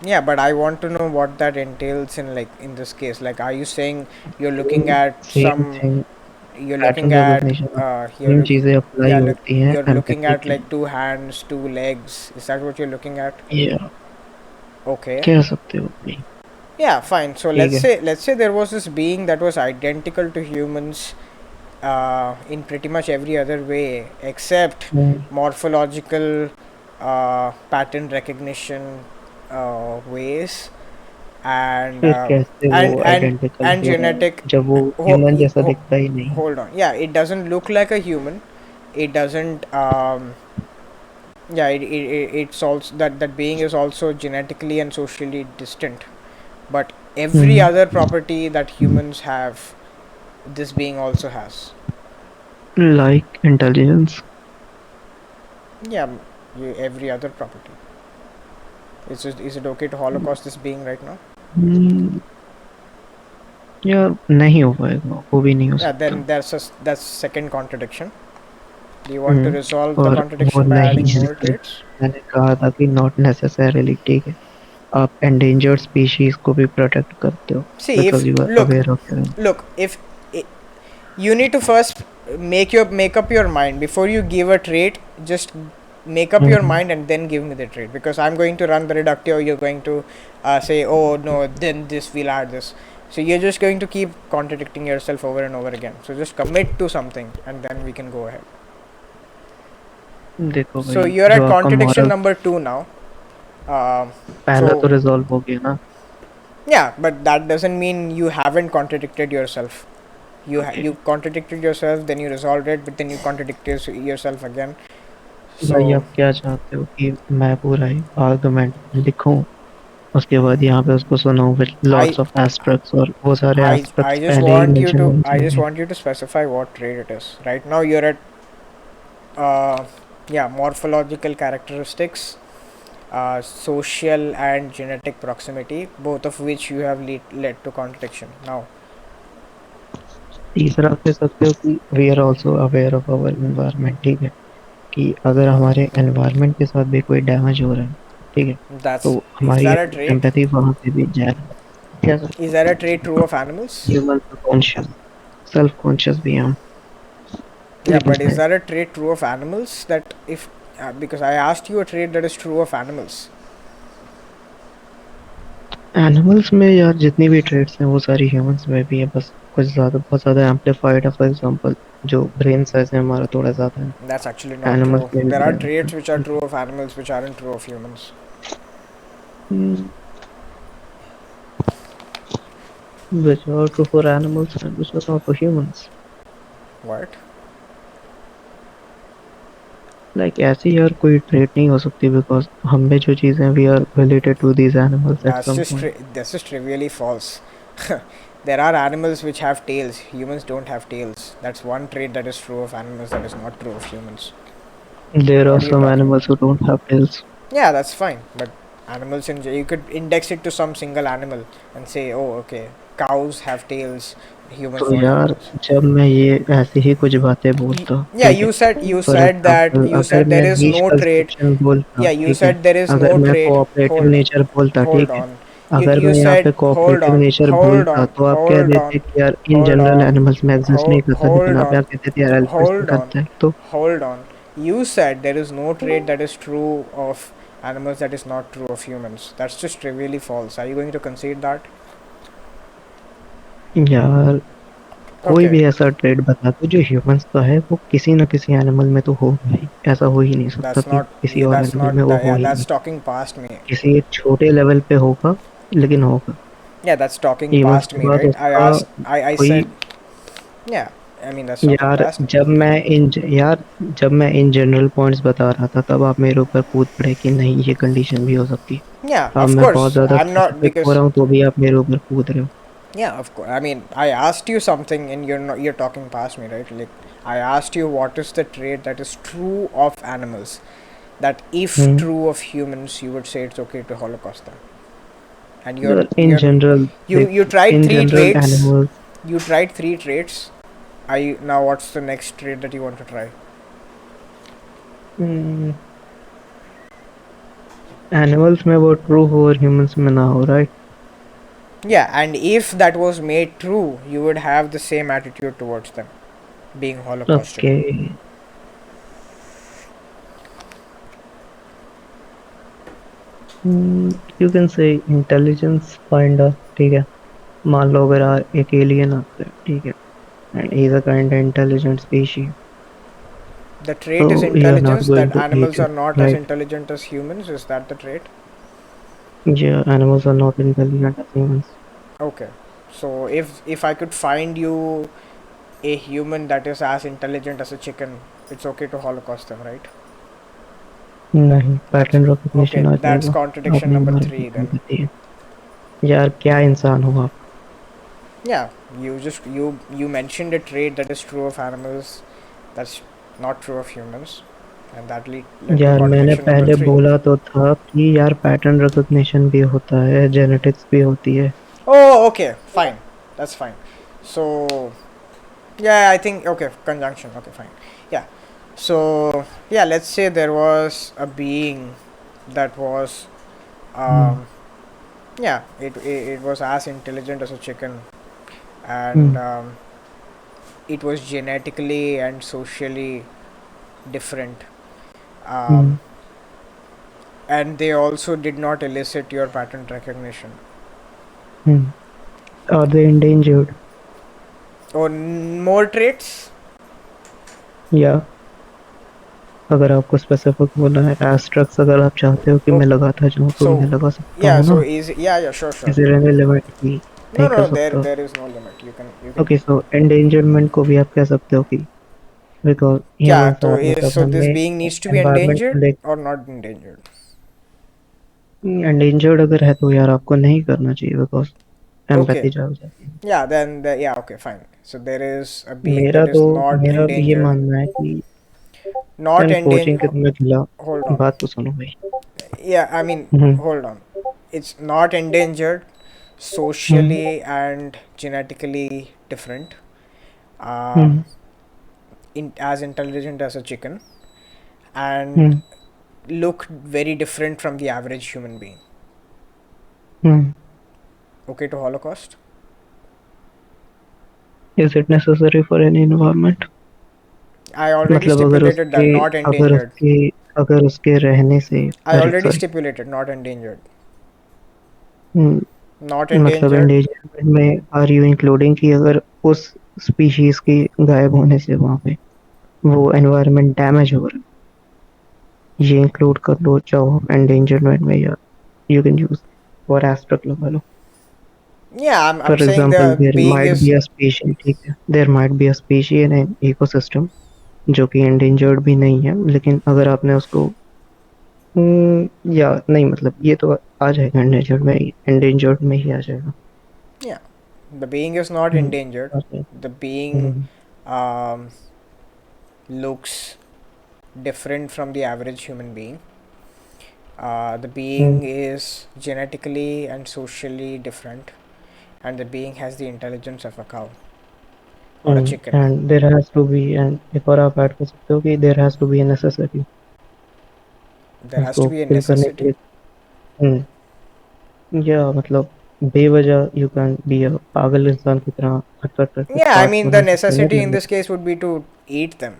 Yeah, but I want to know what that entails in, like, in this case. Like, are you saying you're looking at same some, thing. you're looking pattern at, recognition में you're same look, चीजें apply yeah, look, होती हैं you're looking empathy at के like two hands, two legs. Is that what you're looking at? लिए। या Okay. कह सकते हो भाई। Yeah, fine. So ठीक है। let's say there was this being that was identical to humans in pretty much every other way except morphological, pattern recognition ways, and फिर कैसे वो and and आइडेंटिकल and हो रहा है genetic. जब वो Ho- ह्यूमन जैसा ho- दिखता ही नहीं? Hold on. Yeah, it doesn't look like a human. It doesn't. Yeah, it's also that being is also genetically and socially distant. But every hmm. other property that humans have, this being also has. Like intelligence. Yeah, every other property. Is it okay to holocaust this being right now? यार नहीं हो पाएगा, वो भी नहीं हो Yeah, सकता। then that's second contradiction. Do you want to resolve the और वो contradiction by नहीं adding है, more traits? मैंने कहा था कि नॉट नेसेसरीली। ठीक है। आप एंडेंजर्ड स्पीशीज को भी प्रोटेक्ट करते हो See, because if you are look, aware of your. look, if I you need to first make up your mind before you give a trait. Just make up your mind and then give me the trait, because I'm going to run the reductio. You're going to say, oh no, then this, we'll add this. So you're just going to keep contradicting yourself over and over again. So just commit to something and then we can go ahead. देखो So भाई, you're जो at आपका contradiction moral, number 2 now. पहला So तो resolve हो गया ना। yeah, but that doesn't mean you haven't contradicted yourself. Okay You contradicted yourself, then you resolved it, but then you contradicted yourself again. भाई, So आप क्या चाहते हो कि मैं पूरा ही आर्गुमेंट लिखूं, उसके बाद यहाँ पे उसको सुनाऊं with I lots of aspects, और वो सारे एस्पेक्ट्स पहले ही मेंशन होने I just चाहिए? want you to specify what trait it is. Right now you're at yeah, morphological characteristics, social and genetic proximity, both of which you have led to contradiction. Now, तीसरा आप कह सकते हो कि we are also aware of our environment. ठीक है। कि अगर हमारे एनवायरनमेंट के साथ भी कोई डैमेज हो रहा है, ठीक है, that's तो is हमारी that a trait? एम्पैथी वहां पे भी जा रहा है। कह Is सकते that a हो। trait true of animals? Human conscious, self conscious भी हैं हम। Yeah, लेकिन but is that a trait true of animals? That if because I asked you a trait that is true of animals. Animals में यार जितनी भी trades हैं वो सारी ह्यूमंस में भी है, बस कुछ ज़्यादा, बहुत ज़्यादा एम्पलीफाइड है। फॉर एग्जांपल जो ब्रेन साइज है हमारा थोड़ा ज़्यादा है। That's actually not animals true. में भी There are brain traits which are true of animals which aren't true of humans. which are true for animals and which are not for humans. What? Like ऐसी यार कोई trait नहीं हो सकती, because हम में जो चीजें we are related to these animals at some point. That's just trivially false. There are animals which have tails. Humans don't have tails. That's one trait that is true of animals that is not true of humans. There are What are you some talking about? animals who don't have tails. Yeah, that's fine. But animals in you could index it to some single animal and say, oh, okay, cows have tails, humans तो don't have यार tails. जब मैं ये ऐसी ही कुछ बातें बोलता, Yeah, ठीक है, you for said that example you अगर said there मैं is नीच no trait. कंजम्पशन बोलता, Yeah, you ठीक है, said there is अगर no मैं trait. कोऑपरेटिव Hold नेचर बोलता, hold ठीक है, on. अगर You मैं यहाँ said पे कोऑपरेटिव नेचर बोलता तो आप कह hold देते on, कि यार इन hold जनरल on, एनिमल्स में एग्जिस्ट नहीं करता, लेकिन hold आप यहाँ on, कहते थे यार एलिफेंट्स में hold on, करता है, तो hold on. You said there is no trait that is true of animals that is not true of humans. That's just trivially false. Are you going to concede that? यार कोई Okay, भी ऐसा trade बता दो जो humans का है, वो किसी न किसी एनिमल में तो होगा ही. ऐसा हो ही नहीं सकता that's कि not. किसी Yeah, और that's एनिमल not. में वो हो Yeah, ही that's नहीं. talking past me. किसी एक छोटे लेवल पे होगा, लेकिन होगा. Yeah, that's talking even past उसके me, बाद right? उसका I कोई. said, yeah. I mean, that's talking यार past me. जब मैं इन जनरल पॉइंट्स बता रहा था, तब आप मेरे ऊपर कूद पड़े कि नहीं ये कंडीशन भी हो सकती है. Yeah, अब of मैं बहुत course. ज्यादा I'm not स्पेसिफिक हो because रहा हूँ तो भी आप मेरे ऊपर कूद रहे हो. yeah, of course. I mean, I asked you something and you're talking past me, right? Like I asked you what is the trait that is true of animals that if hmm. true of humans you would say it's okay to holocaust them. And यार in general, you tried in three general traits. Animals. You tried three traits. I now what's the next trait that you want to try? Animals में वो true हो और humans में ना हो, right? Yeah, and if that was made true, you would have the same attitude towards them being holocausted. Okay. You can से intelligence kind of, ठीक है. मान लो अगर एक एलियन आता है, ठीक है, and he is a kind intelligent species, The तो trait is you are not intelligence, going that to eat animals are it, not as right? intelligent as humans. Is that the trait? Yeah, animals are not intelligent as humans. Okay. So if I could find you a human that is as intelligent as a chicken, it's okay to holocaust them, right? नहीं, That's pattern okay. Recognition uh That's जाएगा. contradiction आपने number हमारी three then. Empathy है. यार क्या इंसान हो आप. Yeah, you mentioned a trait that is true of animals, that's not true of humans, and that led to यार मैंने contradiction number पहले three. बोला तो था कि यार पैटर्न रिकॉग्निशन भी होता है, जेनेटिक्स भी होती है. Oh, okay, fine. That's fine. So yeah, I think okay, conjunction. Okay, fine. Yeah. So yeah, let's say there was a being that was hmm. um, yeah, it was as intelligent as a chicken, and hmm. it was genetically and socially different, um, hmm. and they also did not elicit your pattern recognition. Hmm. Are they endangered? Or more traits. या अगर आपको specific बोलना है एस्ट्रक्स, अगर आप चाहते हो कि मैं Okay, लगाता जाऊँ तो so मैं लगा सकता yeah, हूँ so ना. is yeah, sure, sure. Is there any limit कि No, नहीं no, कर no. There सकता? there is no limit. You can. Okay, so endangerment को भी आप कह सकते हो कि बिकॉज Yeah. ह्यूमंस आर, मतलब So this हमने being needs to be environment को endangered देख. or not endangered. एंडेंजर्ड अगर है तो यार आपको नहीं करना चाहिए, बिकॉज Okay. एम्पैथी जाग जाती है. Yeah. Then yeah. Okay. Fine. So there is a being that is not मेरा ये endangered. मानना है कि Not एंड कोचिंग के endangered. तुम्हें खिला. Hold on. बात तो सुनो भाई. Yeah. I mean, hmm. hold on. It's not endangered, hmm. socially and genetically different. Um, hmm. as intelligent as a chicken, and hmm. looked very different from the average human being. Hmm. Okay to Holocaust? Is it necessary for any environment? I already मतलब अगर stipulated उसके that, not अगर endangered. उसके अगर उसके रहने से, I अरे already sorry, stipulated, not endangered. Not मतलब endangered. एंडेंजरमेंट में आर यू इंक्लूडिंग कि अगर उस स्पीशीज के गायब होने से वहां पे वो एनवायरनमेंट डैमेज हो रहा है, ये इंक्लूड कर लो चाहो एंडेंजरमेंट में, या you can use for aspect लगा लो. Yeah, I'm for saying example the there being might is be a species, ठीक है, there might be a species in an ecosystem जो कि एंडेंजर्ड भी नहीं है, लेकिन अगर आपने उसको या नहीं, मतलब ये तो आ जाएगा एंडेंजर्ड में ही आ जाएगा। Yeah, the being is not hmm, endangered. आ जाएगा। The being hmm, um, looks different from the average human being. The hmm, being is genetically and socially different, and the being has the intelligence of a cow or a chicken. And there has to be, and एक और आप add कर सकते हो कि there has to be a necessity There has to उसको be a fill करने के necessity. लिए। या मतलब बेवजह यू कैन बी अ पागल इंसान की तरह खट खट करके Yeah, I parts mean the बना सकते हो, नहीं necessity in लगने this case would be to eat them.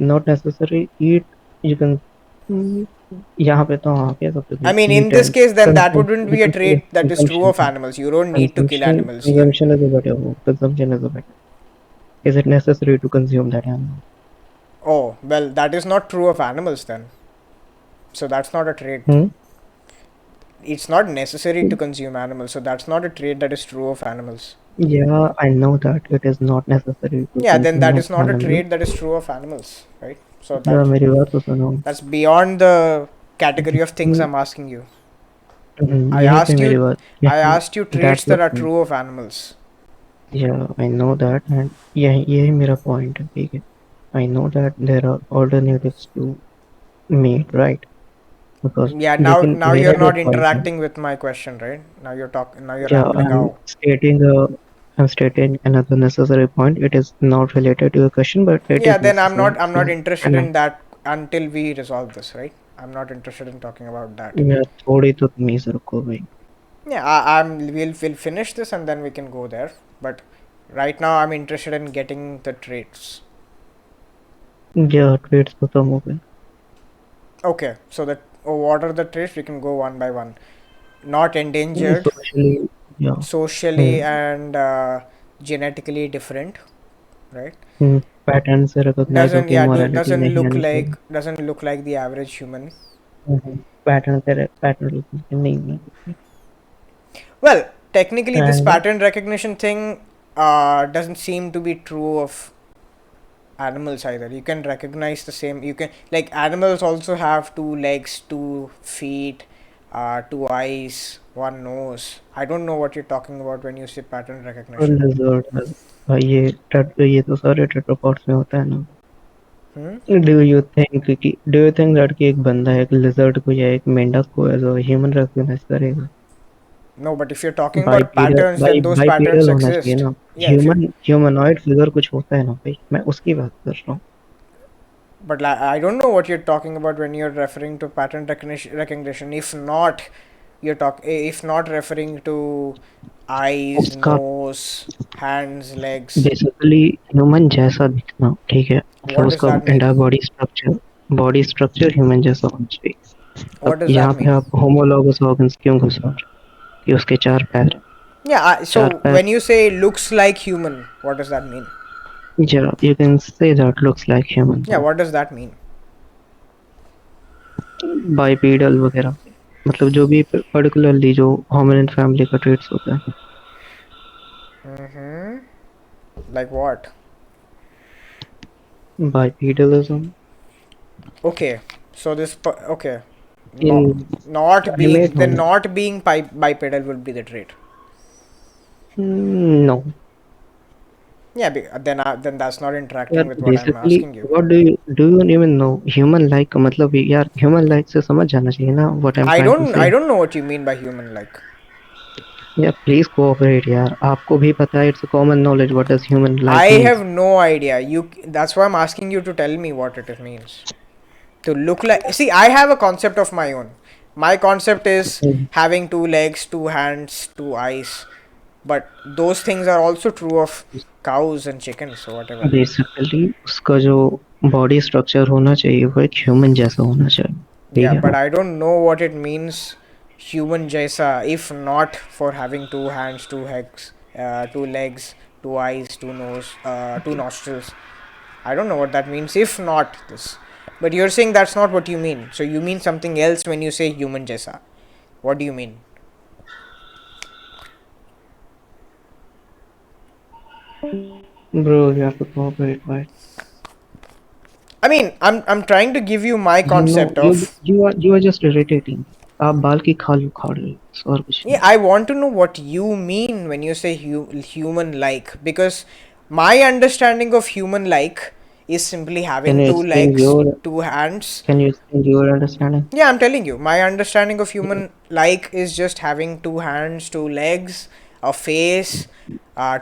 Not necessary eat, you can. यहाँ पे तो हाँ कह सकते I हो mean, in eat this and case, then that consume, wouldn't you be a can say trait that is true consumption. of animals. You don't need to kill consumption animals here. Consumption is a better word, consumption is a better. Is it necessary to consume that animal? Oh, well, that is not true of animals then. So that's not a trait. Hmm, It's not necessary to consume animals, so that's not a trait that is true of animals. yeah, I know that it is not necessary to Yeah, then consume that an is not a animal। trait that is true of animals, right? So या that मेरी बात तो सुनो। that's beyond the category of things I'm asking you. I यहीं पे asked मेरी you बात, I यहीं asked you traits that's the that are point. true of animals. Yeah, I know that, and यही यही मेरा पॉइंट है, ठीक है। I know that there are alternatives to meat, right? Because Yeah, लेकिन now you're मेरा जो not पॉइंट है, interacting with my question, right? Now you're yeah, rambling out. I'm stating another necessary point. It is not related to your question, but it Yeah, is then necessary. I'm not interested And in that until we resolve this, right? I'm not interested in talking about that. मैं थोड़ी तो तमीज रखो भाई। Yeah, we'll finish this and then we can go there. But right now I'm interested in getting the traits. Yeah, traits खत्म हो गए। Okay, so that what are the traits? We can go one by one. Not endangered, Socially, yeah। socially hmm, and genetically different, right? Pattern से recognise होके immorality नहीं आनी चाहिए। Doesn't look like the average human. Pattern नहीं होना चाहिए। Well, technically, this and pattern recognition thing doesn't seem to be true of animals either. You can recognize the same. You can, like, animals also have two legs, 2 feet, 2 eyes, one nose. I don't know what you're talking about when you say pattern recognition. Lizard है भाई, ये तो सारे tetrapods में होता है ना। Hmm? Do you think that कि एक बंदा एक लिजर्ड को या एक मेंढक को एज अ ह्यूमन रिकॉग्नाइज करेगा? No, but if you're talking about बाइपीडल, patterns, then those patterns बाइपीडल होना चाहिए exist. ना। Yeah, if you, humanoid figure कुछ होता है ना भाई, मैं उसकी बात कर रहा हूँ। but I don't know what you're talking about when you're referring to pattern recognition. If not, if not referring to eyes, उसका nose, hands, legs. Basically human जैसा दिखना, ठीक है, मतलब What does उसका that mean? Entire body structure human जैसा होना चाहिए। अब What does यहाँ that पे mean? आप होमोलॉगस ऑर्गन्स क्यों घुसा रहे हो? कि उसके चार पैर हैं। Yeah, चार so पैर। when you say looks like human, what does that mean? Yeah, you can say that looks like human, Yeah, bro। what does that mean? बाइपीडल वगैरह, मतलब जो भी पर्टिकुलरली जो होमिनिन फैमिली का ट्रेट्स होता है। Mm-hmm. Like what? Bipedalism Okay, so okay, in not being primate then होने। not being bipedal would be the trait. No Yeah, then that's not यार, interacting with what I'm basically asking you. What do you even know human like का मतलब? यार human like से समझ जाना चाहिए ना what I am trying to I say. don't know what you mean by human like. यार please cooperate यार, आपको भी पता है, it's common knowledge what does human I like have means. no idea. That's why I'm asking you to tell me what it means. To look like, see, I have a concept of my own. My concept is having 2 legs, 2 hands, 2 eyes. But those things are also true of cows and chickens or whatever. Basically उसका जो body structure होना चाहिए वो एक human जैसा होना चाहिए, ठीक Yeah, है but ना? I don't know what it means human jaisa if not for having 2 hands, 2 legs, 2 legs, 2 eyes, two nostrils. I don't know what that means if not this. But you're saying that's not what you mean. So you mean something else when you say human jaisa. What do you mean? Bro, you have to cooperate भाई। I mean, I'm trying to give you my You know, concept you of. you are just irritating. आप बाल की खाल उखाड़ रहे हो बस, और कुछ Yeah, नहीं. I want to know what you mean when you say human like, because my understanding of human like is simply Can having you two explain legs, your two hands. Can you explain your understanding? Yeah, I'm telling you, my understanding of human like is just having two hands, two legs, a face,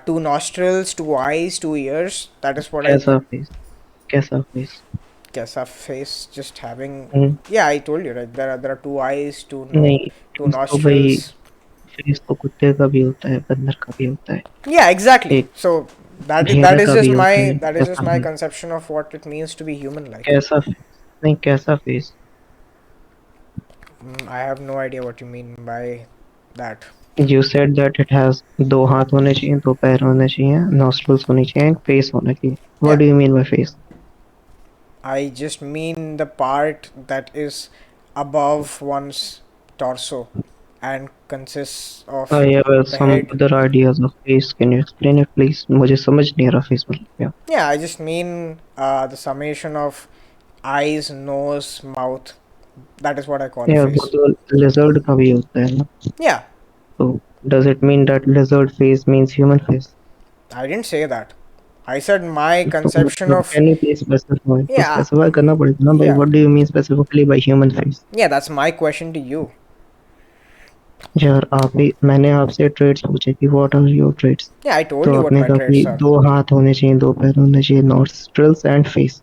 two nostrils, two eyes, two ears. That is what I. कैसा face? कैसा face? Guess a face just having. Hmm. Yeah, I told you, right? There are two eyes, two no, नहीं, two face तो भाई, nostrils. Face तो कुत्ते का भी होता है, बंदर का भी होता है, Yeah, exactly. एक So that भेड़िया is का just भी होता my है. that is just कैसा my face? conception of what it means to be human like. कैसा फेस? नहीं, कैसा face? I have no idea what you mean by that. You said that it has दो हाथ होने चाहिए, दो पैर होने चाहिए, nostrils होनी चाहिए, फेस होना चाहिए. Yeah, What do you mean by face? I just mean the part that is above one's torso and consists of I have the some head. other ideas of face. Can you explain it, please? मुझे समझ नहीं आ रहा face मतलब क्या. Yeah, I just mean the summation of eyes, nose, mouth. That is what I call a Yeah, वो face. तो lizard का भी होता है ना. Yeah, So does it mean that lizard face means human face? I didn't say that. I said my तो conception मतलब of. can you please specify? तो Yeah, specify करना पड़ेगा ना भाई. yeah, What do you mean specifically by human face? yeah, that's my question to you. यार आप ही, मैंने आपसे traits पूछे कि what are your traits? Yeah, I told तो you what आपने my कहा कि traits are. दो हाथ होने चाहिए, दो पैर होने चाहिए, nostrils and face.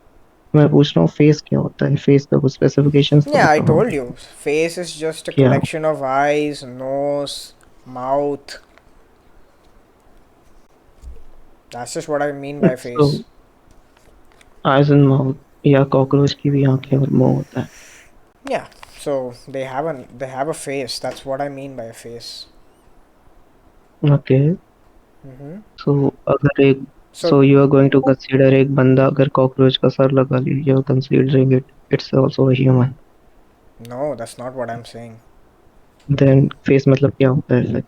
मैं पूछ रहा हूँ face क्या होता है? face का कुछ specifications तो Yeah, I बताओ told हमें. you. Face is just a क्या? collection of eyes, nose, mouth. That's just what I mean by face. So eyes and mouth, या cockroach की भी आंखें और मुंह होता है. Yeah. So they have a face. That's what I mean by a face. Okay. Mm-hmm. So अगर एक So so you are going to consider एक बंदा अगर cockroach का सर लगा ले, you are considering it's also a human. no, that's not what I'm saying. Then face मतलब क्या होता है फिर?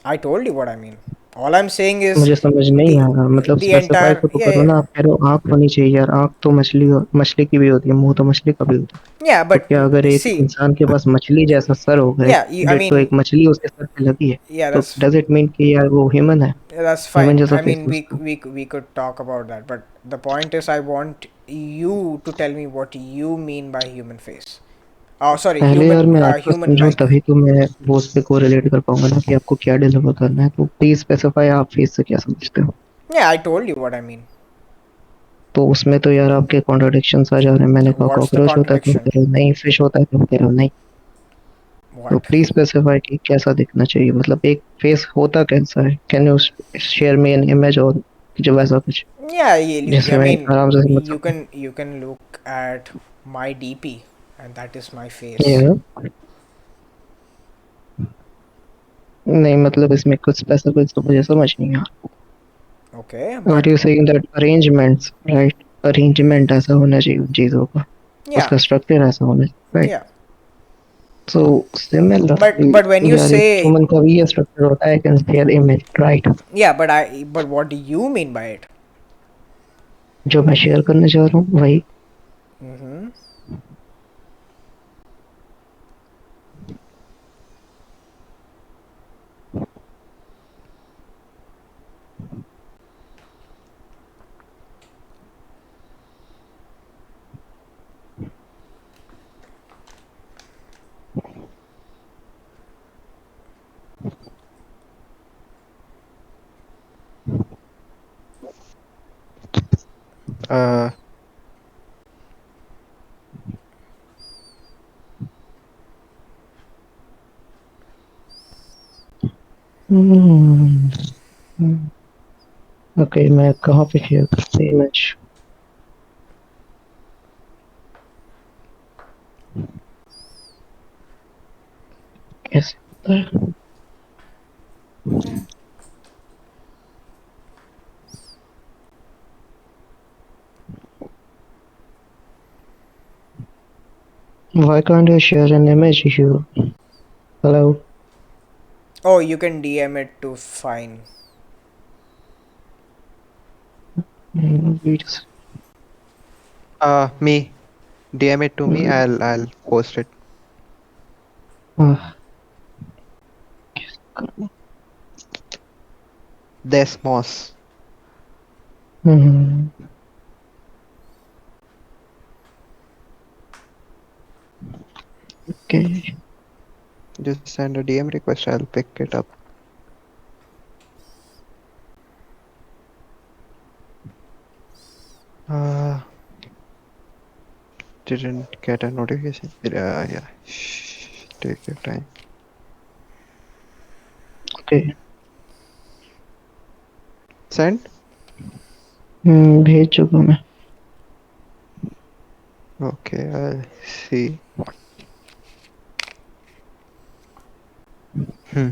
I told you what I mean. All I'm saying is मुझे समझ नहीं the आ रहा, मतलब the स्पेसिफाई entire, तो yeah, करो yeah, ना. आप कह रहे हो आँख होनी चाहिए यार, आँख तो मछली की भी होती है, मुंह तो मछली का भी होता है. yeah. तो But क्या अगर एक see, इंसान के पास मछली जैसा सर होगा, yeah. I डिट्टो mean, एक मछली उसके सर पे लगी है, yeah. तो डज इट मीन कि यार वो ह्यूमन है? That's human fine. जैसा I फेस mean, है उसका. we could talk about that, but the point is, I want you to tell me what you mean by human face. Oh, sorry, पहले यार मैं आपको human समझूं, like. तभी तो मैं वो उस पे कोरिलेट कर पाऊंगा ना कि आपको क्या डिलीवर करना है. तो प्लीज स्पेसिफाई, आप फेस से क्या समझते हो? Yeah, I told you what I mean. तो उसमें तो यार आपके कॉन्ट्रडिक्शंस आ जा रहे हैं. मैंने कहा What's the कॉकरोच होता है, तुम contradiction? कह रहे हो नहीं. फिश होता है, तुम कह रहे हो नहीं. तो What? प्लीज स्पेसिफाई कि कैसा दिखना चाहिए, मतलब एक फेस होता कैसा है. Can you share me an image और जो वैसा कुछ Yeah, जिससे I मैं mean, आराम से समझ you सकूं. can look at my DP, and that is my ये face. है. नहीं मतलब इसमें कुछ स्पेसिफिक तो मुझे समझ नहीं आ. Okay, are but you saying that arrangements, राइट? अरेंजमेंट ऐसा होना चाहिए उन चीजों का, yeah, उसका स्ट्रक्चर ऐसा होना चाहिए, right? yeah. So similarly But when you यार एक say, ह्यूमन का भी ये स्ट्रक्चर होता है, can share image, right? yeah, but what do you mean by it? जो मैं शेयर करने जा रहा हूँ वही. Mm-hmm. uh, ओके, मैं कहाँ पे शेयर करते हैं इमेज? कैसे होता है? Why can't you share an image, you? Hello? Oh, you can DM it to fine. We just Me. DM it to me. Hmm, I'll post it. हाँ, Desmos. Hmm, okay. Just send a DM request. I'll pick it up. Uh, didn't get a notification. Yeah. Shh, take your time. Okay. Send. भेज चुका मैं। Okay, I'll see. Hmm.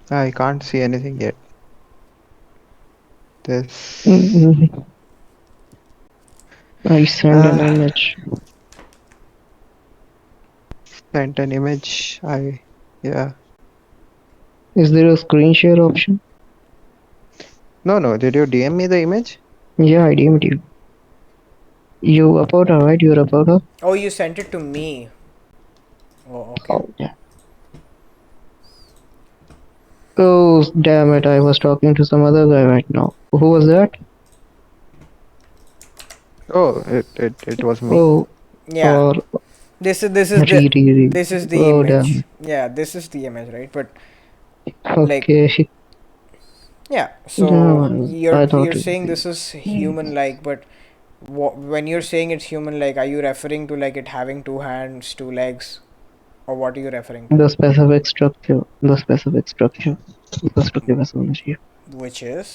I can't see anything yet. This. I send an Uh, image. sent an image. Yeah. Is there a screen share option? No, no. Did you DM me the image? Yeah, I DM'd you. You about her, right? You're about her? Oh, you sent it to me. Oh, okay. Oh, yeah. Oh, damn it. I was talking to some other guy right now. Who was that? Oh, it was me. Oh, Yeah. or This is the re, re, re. this is the Oh, damn image. it. Yeah, this is the image, right? But like, Okay. yeah. So Damn it. you're I you're thought it was saying you. this is human-like, but when you're saying it's human-like, are you referring to like it having two hands, two legs, or what are you referring to? The specific structure. The specific structure. उसका structure वैसा होना चाहिए Which is,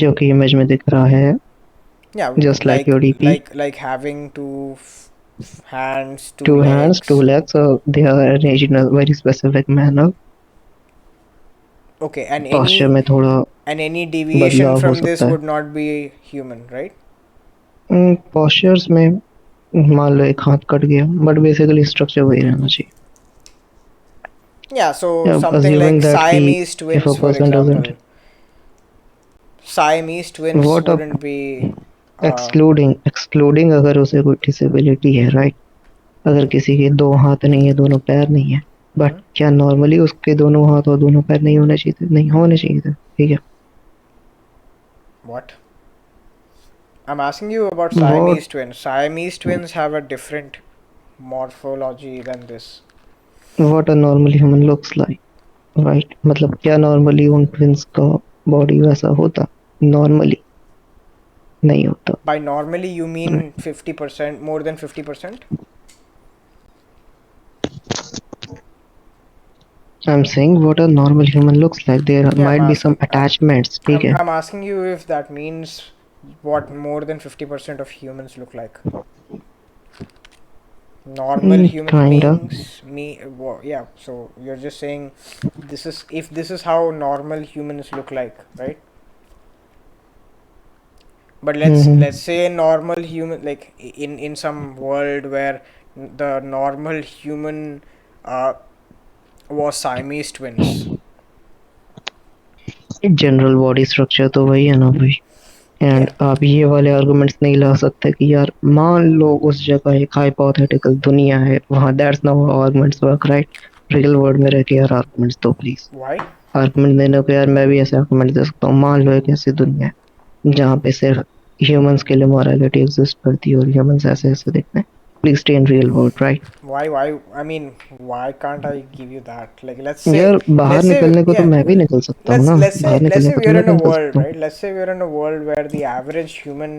जो कि image में दिख रहा है. yeah, Just like like your DP. like having two hands, two Two hands, two legs. legs. They are arranged in a very specific manner. Okay, Posture में थोड़ा and any deviation बदलाव हो from this सकता है. would not be human, right? Postures में मान लो एक हाथ कट गया, but basically structure वही रहना चाहिए. Yeah, so something Assuming like that कि Siamese if a twins, for person doesn't, example. Siamese twins what a wouldn't be. Uh, excluding अगर उसे कोई disability है, right? अगर किसी के दो हाथ नहीं है, दोनों पैर नहीं है, बट mhm. क्या नॉर्मली उसके दोनों हाथ और दोनों पैर नहीं होने चाहिए थे? नहीं होने चाहिए थे, ठीक है. What? I'm asking you about What Siamese twins. Siamese twins have a different morphology than this. what a normal human looks like, right? मतलब क्या नॉर्मली उन ट्विंस का बॉडी वैसा होता? नॉर्मली नहीं होता, By normally, you mean right? 50%, more than 50%? I'm saying what a normal human looks like. There Yeah, might be some attachments, ठीक है. I'm asking you if that means what more than 50% of humans look like. Normal human Kinda. beings, yeah. So you're just saying this is how normal humans look like, right? But let's Mm-hmm. say normal human, like in some world where the normal human uh, was Siamese twins. General body structure तो वही है ना भाई. Yeah. And आप ये वाले arguments नहीं ला सकते कि यार मान लो उस जगह एक हाइपोथेटिकल दुनिया है, वहां that's now arguments work, right? Real world में रह के यार आर्गुमेंट्स दो प्लीज. Why? आर्गुमेंट देने को यार मैं भी ऐसे आर्गुमेंट दे सकता हूँ. मान लो एक ऐसी दुनिया है जहाँ पे सिर्फ ह्यूमंस के लिए मॉरलिटी एग्जिस्ट करती है और ह्यूमंस ऐसे ऐसे दिखते हैं. Please stay in real world, right? Why? I mean, why can't I give you that? Like, यार बाहर निकलने को तो yeah. मैं भी निकल सकता हूँ ना. बाहर Let's निकलने say को we तो are मैं in भी a निकल world, सकता हूँ. right? Let's say we are in a world where the average human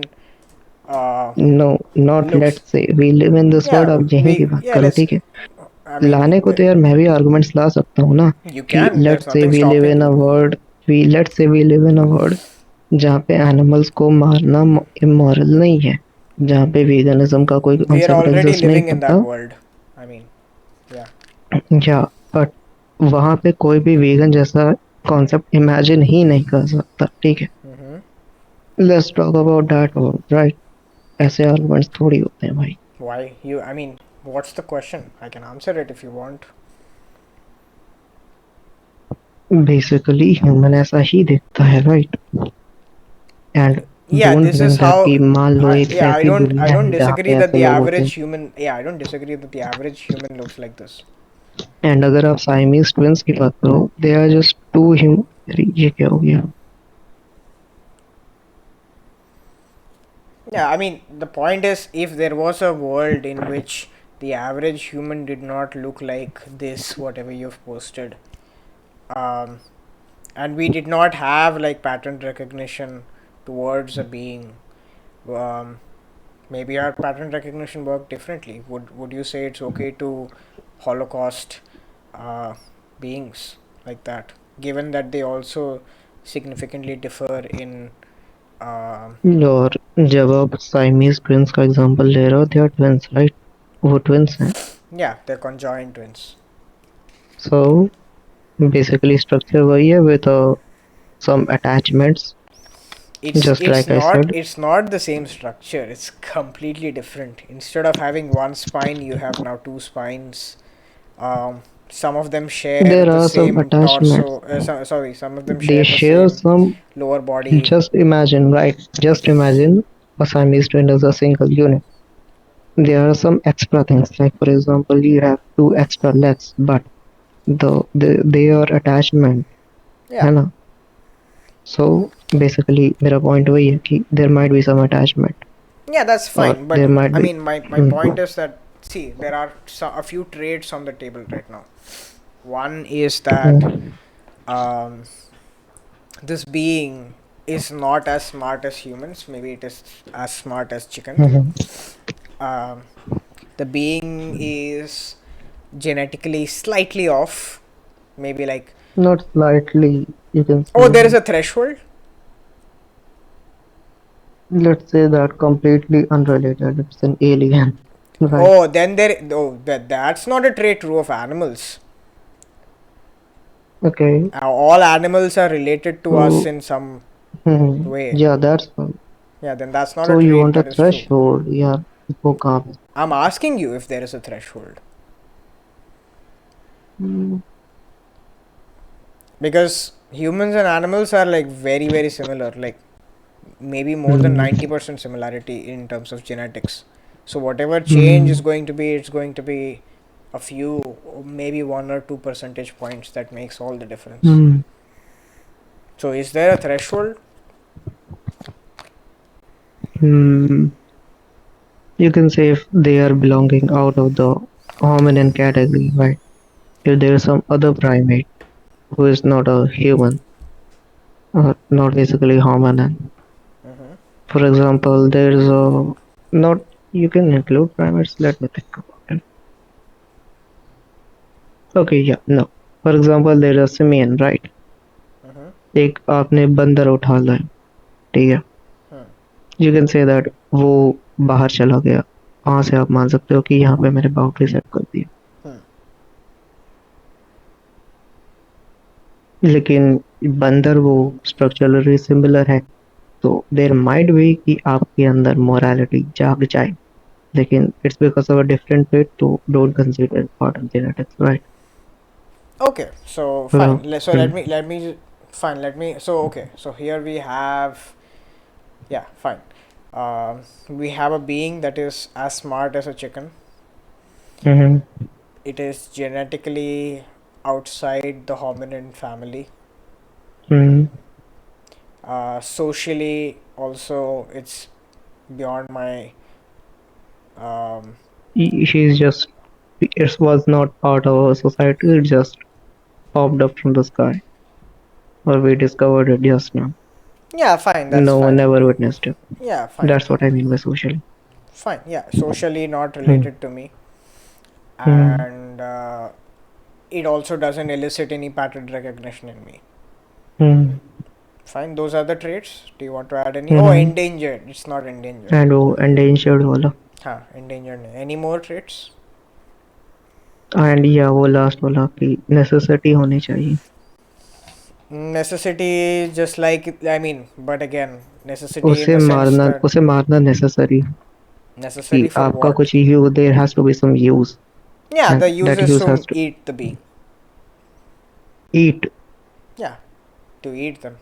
no, not looks. Let's say we live in this world. Yeah, आप यहीं की we बात yeah. करो, Let's. ठीक है. I mean, लाने को तो यार मैं भी आर्गुमेंट्स ला सकता हूँ ना. you कि can. There's let's say nothing we live stopping in a you. World we live in a world जहाँ पे एनिमल्स को मारना इमोरल नहीं है, जहाँ पे वीगनिज्म का कोई We are concept already exist नहीं living in that करता. world. I mean, yeah. या बट वहाँ पे कोई भी वीगन जैसा कॉन्सेप्ट इमेजिन ही नहीं कर सकता, ठीक है. Mm-hmm. Let's talk about that world, right? ऐसे आर्गुमेंट्स थोड़ी होते हैं भाई. Why you? I mean, what's the question? I can answer it if you want. Basically human ऐसा ही दिखता है, right? And Yeah, don't this is think that how. कि मान लो एक Yeah, ऐसी I दुनिया don't है जहाँ disagree पे that ऐसे the लोग होते हैं. average human. Yeah, I don't disagree that the average human looks like this. And अगर आप साइमीज ट्विंस की बात करो, they are just two human. ये क्या हो गया? Yeah, I mean, the point is, if there was a world in which the average human did not look like this, whatever you've posted, um, and we did not have like pattern recognition towards a being, um, maybe our pattern recognition worked differently. Would you say it's okay to Holocaust uh, beings like that, given that they also significantly differ in um और जब आप Siamese twins का example ले रहे हो, they are twins right? वो twins हैं. yeah, they're conjoined twins. So basically structure वही है with some attachments, just like I said. It's not the same structure. It's completely different. Instead of having one spine, you have now two spines. Some of them share There the are some same attachments. torso. Sorry, some of them They share the share same some. lower body. Just imagine, right? Just imagine a Siamese twin as a single unit. There are some extra things, like for example, you have two extra legs, but they are attachment, Yeah, है ना? So basically, मेरा point वही है कि there might be some attachment, yeah, that's or fine. there But might I be. mean, my point Hmm. is that see, there are a few traits on the table right now. One is that um, this being is not as smart as humans. Maybe it is as smart as chicken. Hmm. Um, the being is genetically slightly off. Maybe like, Not slightly, you can oh, say there is that. a threshold. Let's say that completely unrelated. It's an alien, right? Oh, then there. Oh, that's not a trait true of animals. Okay. All animals are related to us So, in some way. yeah, that's fine. Yeah, then that's not a So you trait want a that is true. threshold, yeah, वो कहाँ पे? I'm asking you if there is a threshold. Hmm. Because humans and animals are like very similar. Like maybe more than Hmm. 90% similarity in terms of genetics. So whatever change is Hmm. going to be, it's going to be a few, maybe 1 or 2 percentage points that makes all the difference. Hmm. So is there a threshold? Hmm. You can say if they are belonging out of the hominin category, right? If there is some other primate who is not a human, or not basically hominin. For example, there is a not. You can include primates. Let me think about it. Okay, yeah, no. For example, there is a simian, right? एक आपने बंदर उठा लाया, ठीक है. You can say that वो बाहर चला गया. वहां से आप मान सकते हो कि यहाँ पे मैंने बाउंड्री सेट कर दी है. लेकिन बंदर वो स्ट्रक्चरली सिमिलर है, तो देयर माइट बी कि आपके अंदर मोरालिटी जाग जाए, लेकिन it's because of a different trait, तो don't consider part of genetics, right? Okay, so fine. So let me fine. Let me so okay. So here we have, yeah, fine. We have a being that is as smart as a chicken. It is genetically outside the hominin family. Socially, also, it's beyond my. Um, She's just, it was not part of our society, it just popped up from the sky, or we discovered it just now. yeah, fine. That's No one fine. ever witnessed it. Yeah, fine. That's what I mean by socially. Fine. Yeah, socially not Hmm. related to me, Hmm. and it also doesn't elicit any pattern recognition in me. Hmm. Fine. Those are the traits. Do you want to add any? Oh, Hmm. endangered. It's not endangered. And वो endangered वाला. Huh, endangered. Any more traits? And yeah, वो last वाला कि necessity होनी चाहिए. Necessity, just like, I mean, but again, necessity in the sense that उसे मारना necessary, कि necessary for आपका what? कुछ use, there has to be some use, Yeah, and the use that is use has to to eat the being. eat. Yeah, to eat them.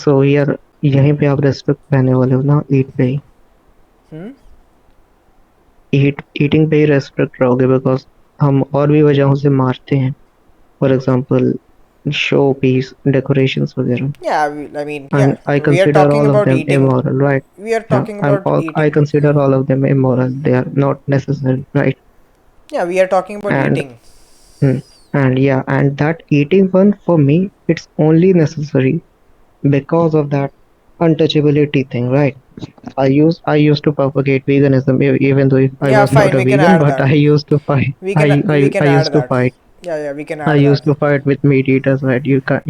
So here यहीं पे आप respect पाने वाले हो ना, ईट पे ही। Hmm? ईटिंग पे ही रेस्पेक्ट रहोगे, बिकॉज हम और भी वजहों से मारते हैं। For example, showpiece, decorations वगैरह। Yeah, I mean, And yeah, I we are consider talking all of about them eating. immoral, right? We are Yeah, talking about I eating. consider all of them immoral. They are not necessary, right? Yeah, we are talking about And eating. hmm, and yeah, and that eating one for me, it's only necessary because of that untouchability thing, right? I used to propagate veganism, even though I Yeah, was not fine. a We can vegan, add but that. I used to fight. We I can add used to that. fight. Yeah, yeah, we can I add that. used to fight with meat eaters, right?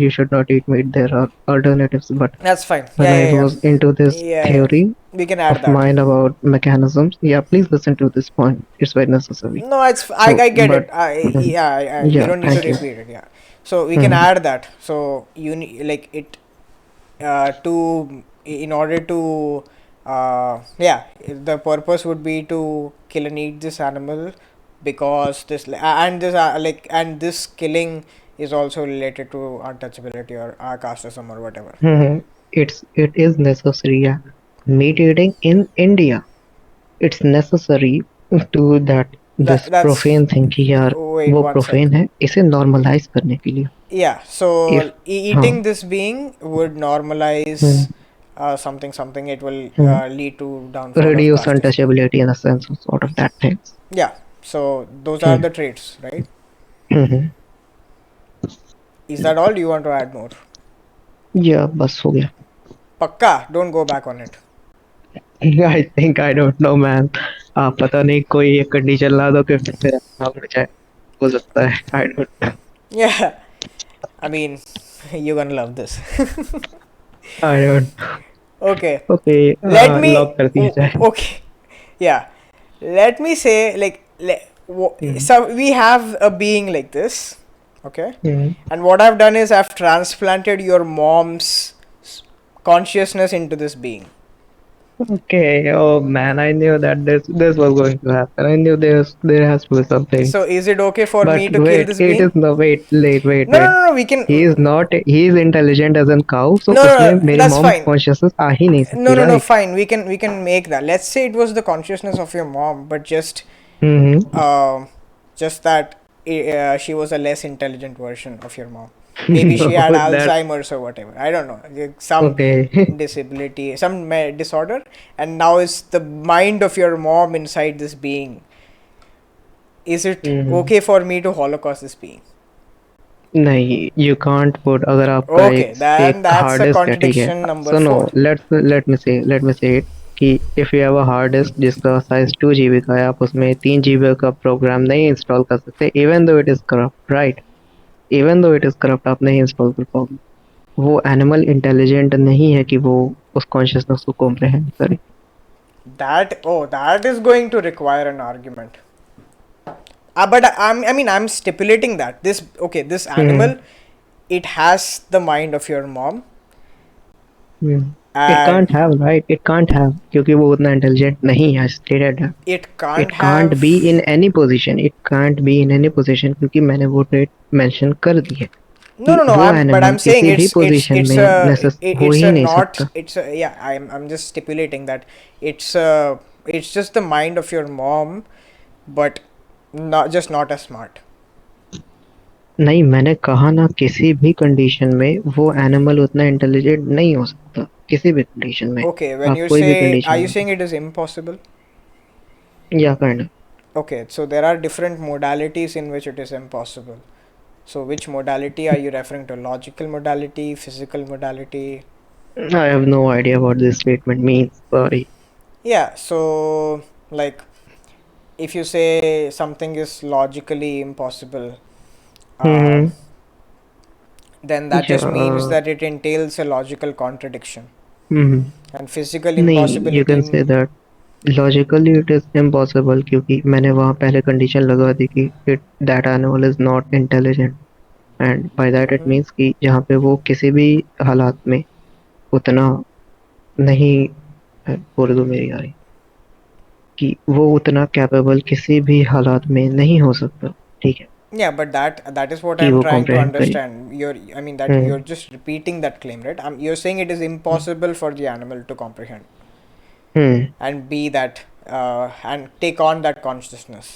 You should not eat meat. There are alternatives. But That's fine. when Yeah, I yeah, yeah. was into this Yeah, yeah. theory We can add of that. mine about mechanisms, yeah, please listen to this point. It's very necessary. No, So, I get but it. Yeah, you yeah, don't need to thank you. repeat it. Yeah. So we can Mhm. add that. So like it to in order to yeah, the purpose would be to kill and eat this animal because this and this like and this killing is also related to untouchability or casteism or whatever. Mhm. It is necessary. Yeah, meat eating in India, it's necessary to that this That's profane thing कि यार wait वो one sec. profane है, इसे normalize करने के लिए। Yeah, If so हाँ, eating this being would normalize hmm, something something. It will hmm, lead to downfall of reduce casteism. untouchability in a sense, sort of that things. Yeah, so those are hmm, the traits, right? Hmm, Is that all? Do you want to add more? या बस हो गया। Pakka, don't go back on it. I think I don't know man। आप पता नहीं कोई एक condition ला दो कि फिर मेरा नाम उड़ जाए, हो सकता है। I don't Yeah, I mean, you're gonna love this. I don't Okay, okay, let me. Lock कर दिया जाए। Okay, yeah, let me say like hmm, so we have a being like this, okay, hmm, and what I've done is I've transplanted your mom's consciousness into this being. okay, oh man, I knew that this was going to happen। I knew there has to be something। So is it okay for But me to kill wait, this it being? is no wait, No, no, wait। no, no. We can. He is not, he is intelligent as a cow, so No, no, उसमें no. मेरे That's mom fine. consciousness आ ही नहीं No, सकती, no, no. right? Fine. We can make that. Let's say it was the consciousness of your mom, but Mm-hmm. uh, just that she was a less intelligent version of your mom. Maybe she No, had that Alzheimer's or whatever. I don't know, like some okay। disability, some disorder, and now it's the mind of your mom inside this being. Is it hmm, okay for me to holocaust this being? नहीं, you can't put, अगर आपका Okay, then एक that's hard a disc है, ठीक है, contradiction number सुनो, four. let me say it कि if you have a hard disk जिसका साइज 2 GB का है, आप उसमें 3 GB का प्रोग्राम नहीं इंस्टॉल कर सकते, even though it is corrupt, right? even though it is corrupt, आप नहीं इंस्टॉल कर पाओगे। वो एनिमल इंटेलिजेंट नहीं है कि वो उस कॉन्शियसनेस को कॉम्प्रहेंड करे। That is going to require an argument. But I mean, I'm stipulating that this hmm, animal, it has the mind of your mom, it and can't have, right, it can't have, क्योंकि वो उतना intelligent नहीं है, stated है। it can't it can't have. Be in any position, it can't be in any position, क्योंकि मैंने वो trait mention कर दी है No, कि no, no. वो I'm एनिमल saying किसी भी it's पोजीशन it's में a नेसेस हो it's ही a नहीं not सकता। it's a yeah. I'm just stipulating that it's just the mind of your mom, but not as smart. नहीं, मैंने कहा ना, किसी भी कंडीशन में वो एनिमल उतना इंटेलिजेंट नहीं हो सकता, किसी भी कंडीशन में। Okay, when आप you कोई भी say, are कंडीशन you में saying it is impossible? या kind Okay, so there are different modalities in which it is impossible. So which modality are you referring to? Logical modality, physical modality? I have no idea what this statement means, sorry. Yeah, so like if you say something is logically impossible, uh, hmm, then that या just means that it entails a logical contradiction. Hmm, And physical नहीं, you can impossibility, say that logically it is impossible, क्योंकि मैंने वहां पहले condition लगा दी कि it that animal is not intelligent, and by that it mm-hmm. Means कि जहाँ पे वो किसी भी हालात में उतना नहीं बोल दो मेरी यारी, कि वो उतना कैपेबल किसी भी हालात में नहीं हो सकता, ठीक है। Yeah, but that is what कि I'm वो trying to comprehend करे. understand. I mean that hmm. you're just repeating that claim, right? You're saying it is impossible for the animal to comprehend hmm. and be that and take on that consciousness.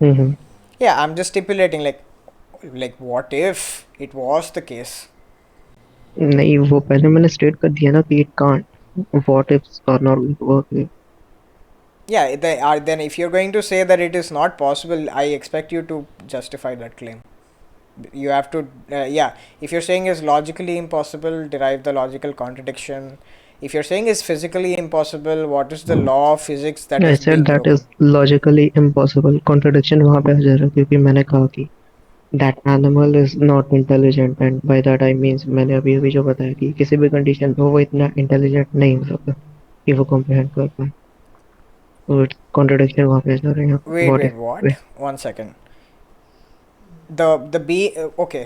Hmm. Yeah, I'm just stipulating like what if it was the case? नहीं, वो पहले मैंने state कर दिया ना कि it can't. What ifs are not going to work. Yeah, then if you're going to say that it is not possible, I expect you to justify that claim. You have to, yeah. If you're saying is logically impossible, derive the logical contradiction. If you're saying is physically impossible, what is the law of physics that I is said being that broken? is logically impossible. Contradiction वहाँ पे आ जा रहा है क्योंकि मैंने कहा कि that animal is not intelligent, and by that I means मैंने अभी अभी जो बताया कि किसी भी कंडीशन में वो इतना इंटेलिजेंट नहीं हो सकता कि वो कॉम्प्रिहेंड कर पाए. तो कॉन्ट्रडिक्शन वहाँ पे आ जा रहे हैं यहाँ पे Wait, व्हाट wait, इफ पे. what? 1 second. The bee. Okay,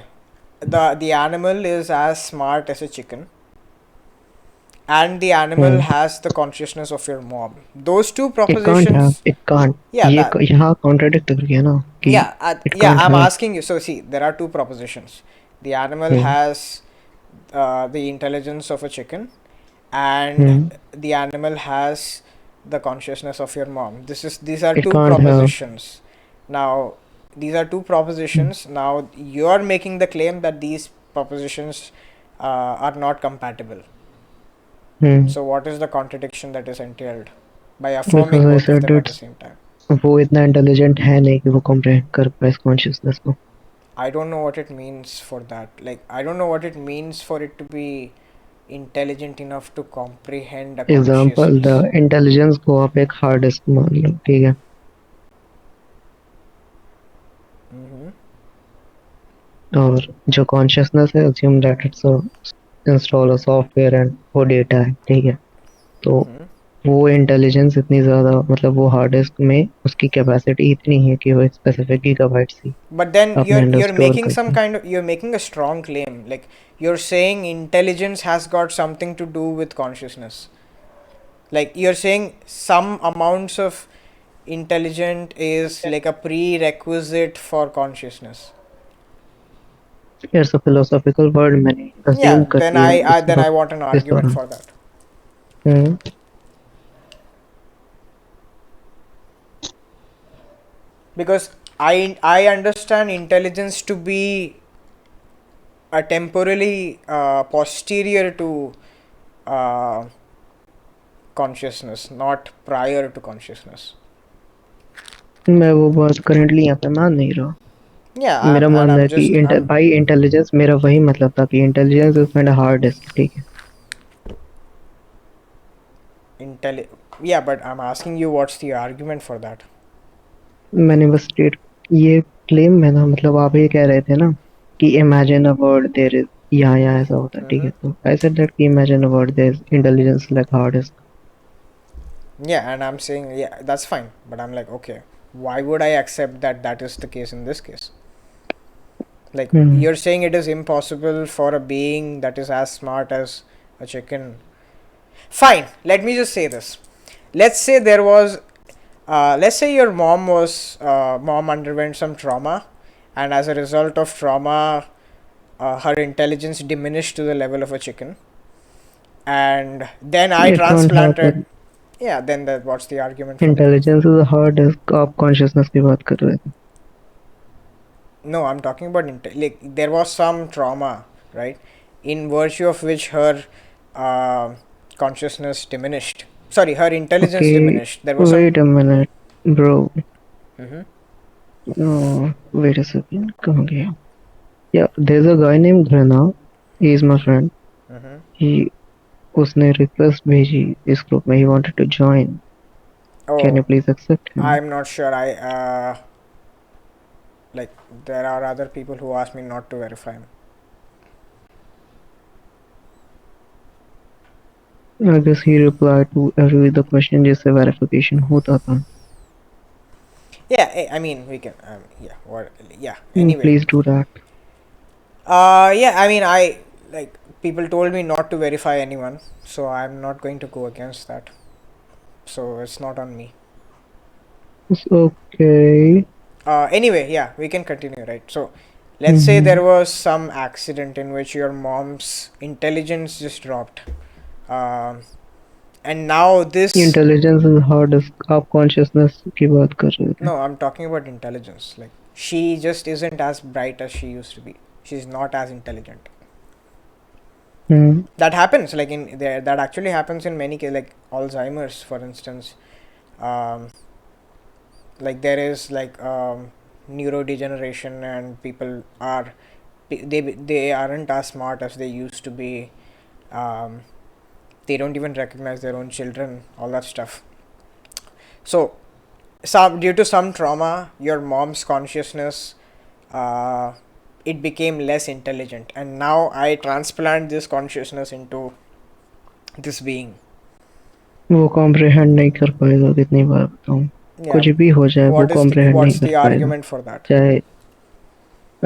the animal is as smart as a chicken, and the animal hmm. has the consciousness of your mom. Those two It can't have, propositions. it can't. Yeah, ये that. यहाँ contradict कर गया ना कि Yeah, it yeah. can't I'm have. asking you. So see, there are two propositions. The animal hmm. has the intelligence of a chicken, and hmm. the animal has the consciousness of your mom. These are It two can't have. propositions. Now, these are two propositions. Now you are making the claim that these propositions are not compatible. Hmm. So what is the contradiction that is entailed by Because affirming I both of said them at the it's, same time? वो इतना intelligent है नहीं कि वो comprehend कर पाए इस consciousness को. I don't know what it means for that. Like, I don't know what it means for it to be intelligent enough to comprehend a example, the consciousness. Intelligence को आप एक हार्ड डिस्क मान लो, ठीक है. Mm-hmm. और जो consciousness है, assume that it's a install a software and वो डेटा है, ठीक है. तो Mm-hmm. वो इंटेलिजेंस इतनी ज़्यादा, मतलब वो हार्ड डिस्क में उसकी कैपेसिटी इतनी है कि वो एक specific gigabytes he But then अपने अंदर you're स्टोर making कर some पाए. kind of you're making a strong claim. Like you're saying intelligence has got something to do with consciousness. Like you're saying some amounts of intelligent is like a prerequisite for consciousness. It's a philosophical word, मैंने assume Yeah, कर then लिया I इस then I वक्त, want an इस argument दौरान. for that. Hmm. Because I understand intelligence to be temporally posterior to uh, consciousness, not prior to consciousness. मैं वो बात करेंटली यहाँ पे मान नहीं रहा. Yeah, मेरा and मानना I'm है कि just I'm भाई इंटेलिजेंस, मेरा वही मतलब था कि intelligence is kind hard disk, ठीक है. intelli. Yeah, but I'm asking you what's the argument for that? मैंने बस स्टेट, ये क्लेम में ना, मतलब आप ये कह रहे थे ना कि imagine a world there is, यहाँ यहाँ ऐसा होता है, ठीक Mm-hmm. है. तो आई सेड दैट कि imagine a world there is intelligence like hard disk. Yeah, and I'm saying yeah, that's fine. But I'm like, okay, why would I accept that that is the case in this case? Like hmm. you're saying it is impossible for a being that is as smart as a chicken. Fine, let me just say this. Let's say there was let's say your mom underwent some trauma, and as a result of trauma her intelligence diminished to the level of a chicken, and then I it can't transplanted. Happen. Yeah, then what's the argument for that? Intelligence is hard disk, आप consciousness की बात कर रहे थे. No, I'm talking about like there was some trauma, right, in virtue of which her uh, consciousness diminished. Sorry, her intelligence okay, diminished. There was some. Wait a minute bro. Mm-hmm. Wait a second, कहाँ गया. Yeah there is a guy name Ghrina, he is my friend. Mm-hmm. He, उसने request भेजी इस group में, he wanted to join. Can Oh, you please accept him. I'm not sure. Like there are other people who asked me not to verify him. I guess he replied to every the question जिससे verification होता था. Yeah, I mean we can. Yeah, what? Yeah. Anyway, Please do that. yeah. I mean like people told me not to verify anyone, so I'm not going to go against that. So it's not on me. It's okay. Anyway, yeah, we can continue, right? So, let's say Mm-hmm. there was some accident in which your mom's intelligence just dropped, um, and now this. Intelligence hard disk आप consciousness की बात कर रहे थे. No, I'm talking about intelligence. Like, she just isn't as bright as she used to be. She's not as intelligent. Hmm. That happens, like in there. That actually happens in many cases, like Alzheimer's, for instance. Um, like there is like neurodegeneration, and people are they aren't as smart as they used to be. Um, they don't even recognize their own children. All that stuff. So, some due to some trauma, your mom's consciousness, uh, it became less intelligent, and now I transplant this consciousness into this being. वो comprehend नहीं कर पाएगा कितनी बार बताऊं. Yeah. कुछ भी हो जाए वो कॉम्प्रिहेंड नहीं What's कर the पाएगा. argument for that? चाहे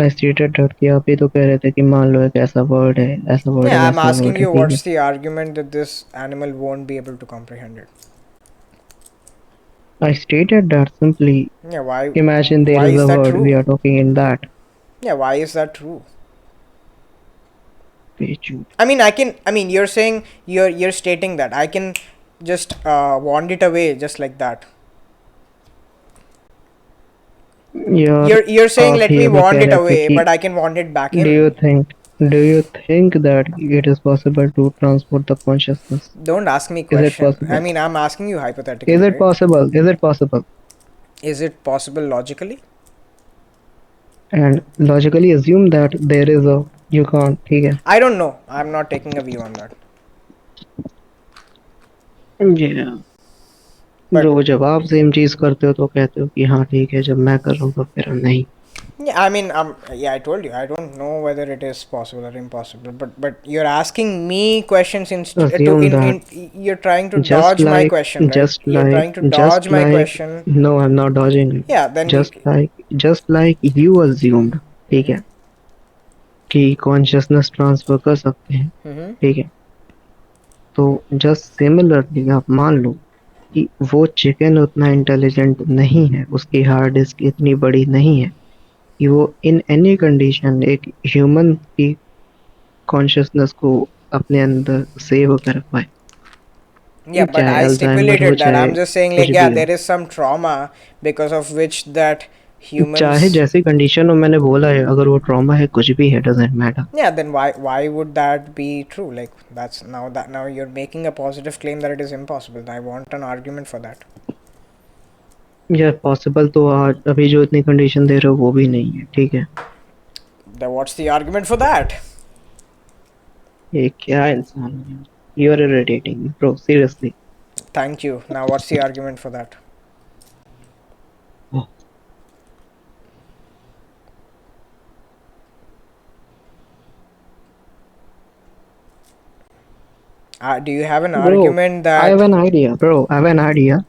आई स्टेटेड दैट कि आप ही तो कह रहे थे कि मान लो एक ऐसा वर्ड है, ऐसा वर्ड है, Yeah, I'm वैसा asking वर्ड है, you, ठीक है. what's the argument that this animal won't be able to comprehend it? I stated that simply. Yeah, why? Imagine there Why is is a that word we true? are talking in that. Yeah, why is that true? Page you. I mean, you're saying you're stating that I can just want it away just like that. यार You're saying आप let ही me अभी want कह it रहे थे away, कि but I can want it back do in. you think do you think that it is possible to transport the consciousness? Don't ask me Is it question. I possible? mean, I'm asking you Is hypothetically, it right? possible? Is it possible? Is it possible logically? And logically assume that there is a you can't, ठीक है. I don't know. I'm not taking a view on that. Yeah. But जो जब आप same चीज करते हो तो कहते हो कि हाँ ठीक है, जब मैं कर रहा हूँ तो फिर नहीं. yeah, I mean, yeah, I told you, I don't know whether it is possible or impossible. But you're asking me questions Assume that you're trying to just dodge my like question, right? just You're like trying to just dodge my like question. no, I'm not dodging it. Yeah, then you. just like you assumed, ठीक Mm-hmm. है, कि consciousness transfer कर सकते हैं, Mm-hmm. ठीक है. तो just similarly आप मान लो कि वो चिकन उतना इंटेलिजेंट नहीं है, उसकी हार्ड डिस्क इतनी बड़ी नहीं है कि वो इन एनी कंडीशन एक ह्यूमन की कॉन्शियसनेस को अपने अंदर सेव कर पाए. Yeah, but चाहे I अल्जाइमर हो, stipulated that. चाहे I'm just saying, कुछ like, yeah, भी हो, there is some trauma because of which that चाहे humans. जैसी कंडीशन हो. मैंने बोला है अगर वो ट्रॉमा है कुछ भी है, doesn't matter. Yeah, then why would that be true? Like, now you're making a positive claim that it is impossible. I want an argument for that. यार पॉसिबल तो आज अभी जो इतनी कंडीशन दे रहे हो वो भी नहीं है, ठीक है. Then what's the argument for that? ये क्या इंसान है. You are irritating bro, seriously. Thank you. Now what's the argument for that? Do you have an Bro, argument I have that an idea, bro. I have an idea.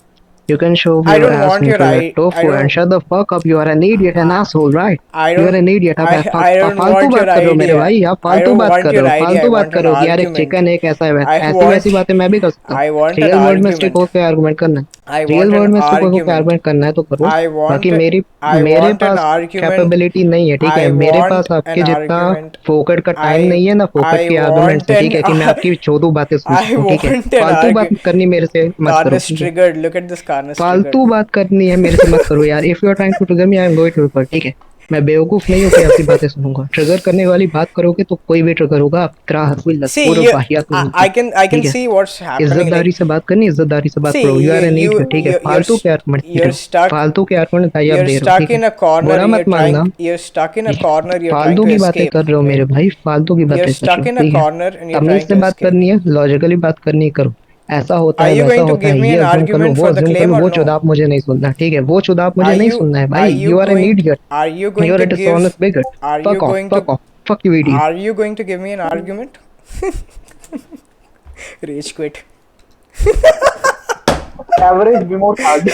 You can shove I your don't ass want your into that I tofu and don't shut the fuck up. You are an idiot, an asshole, right? I You are don't an idiot. I आप don't फालतू want your बात कर रहे हो मेरे idea. भाई. आप I फालतू don't बात want कर रहे your हो. idea. I फालतू बात want कर an रहे हो कि यार एक argument. चिकन एक ऐसा है, I ऐसी वैसी want बातें मैं भी कर सकता हूँ. I want an real world में स्टिक argument. होकर आर्गुमेंट करना है. I real want an world में स्टिक होकर argument. आर्गुमेंट करना है तो करो. I बाकी want मेरी I मेरे want an pass argument. Capability नहीं है, ठीक है. I मेरे पास want an आपके जितना argument. फोकट का टाइम I नहीं है ना, फोकट I के आर्गुमेंट want से, ठीक an है, कि मैं आपकी चौदह बातें सुन I सकूं, ठीक है. want an फालतू बात argument. करनी मेरे से मत करो, Carnist ठीक है. triggered. Look at this Carnist triggered. फालतू बात करनी है मेरे से मत करो यार. If you are trying to trigger me, I am going to report, ठीक है. मैं बेवकूफ नहीं हूँ कि आपकी बातें सुनूंगा. ट्रिगर करने वाली बात करोगे तो कोई भी ट्रिगर होगा. आप तरह कोई See, लतखोर और वाहियात नहीं होते, I can ठीक है. see what's happening. इज्जतदारी Like, से बात करनी, इज्जतदारी से बात see, करो. यू आर एन इडियट, ठीक है. फालतू के आर्गुमेंट दे रहे you're हो. stuck. फालतू के आर्गुमेंट भाई आप दे रहे हो, ठीक है. In a corner. बुरा मत मानना. You're stuck in a corner. You're trying फालतू to की बातें escape. कर रहे हो मेरे Right? भाई, फालतू की You're बातें कर रहे stuck हो, in a ठीक है. corner and you're तमीज trying से to बात escape. करनी है, लॉजिकली बात करनी है, करो. ऐसा होता Are है, you वैसा going to होता give है, me ये an अज्यूम कर लो, argument वो for the अज्यूम कर claim लो, or वो no? चुदाप मुझे नहीं सुनना, ठीक है. वो चुदाप मुझे नहीं सुनना है भाई. You are an idiot. Are you you going are to a give dishonest bigot. are you fuck off, going to fuck off, fuck you idiot. are you going to give me an argument? Rage quit. Average remote hard.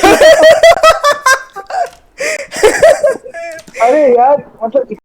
अरे यार मतलब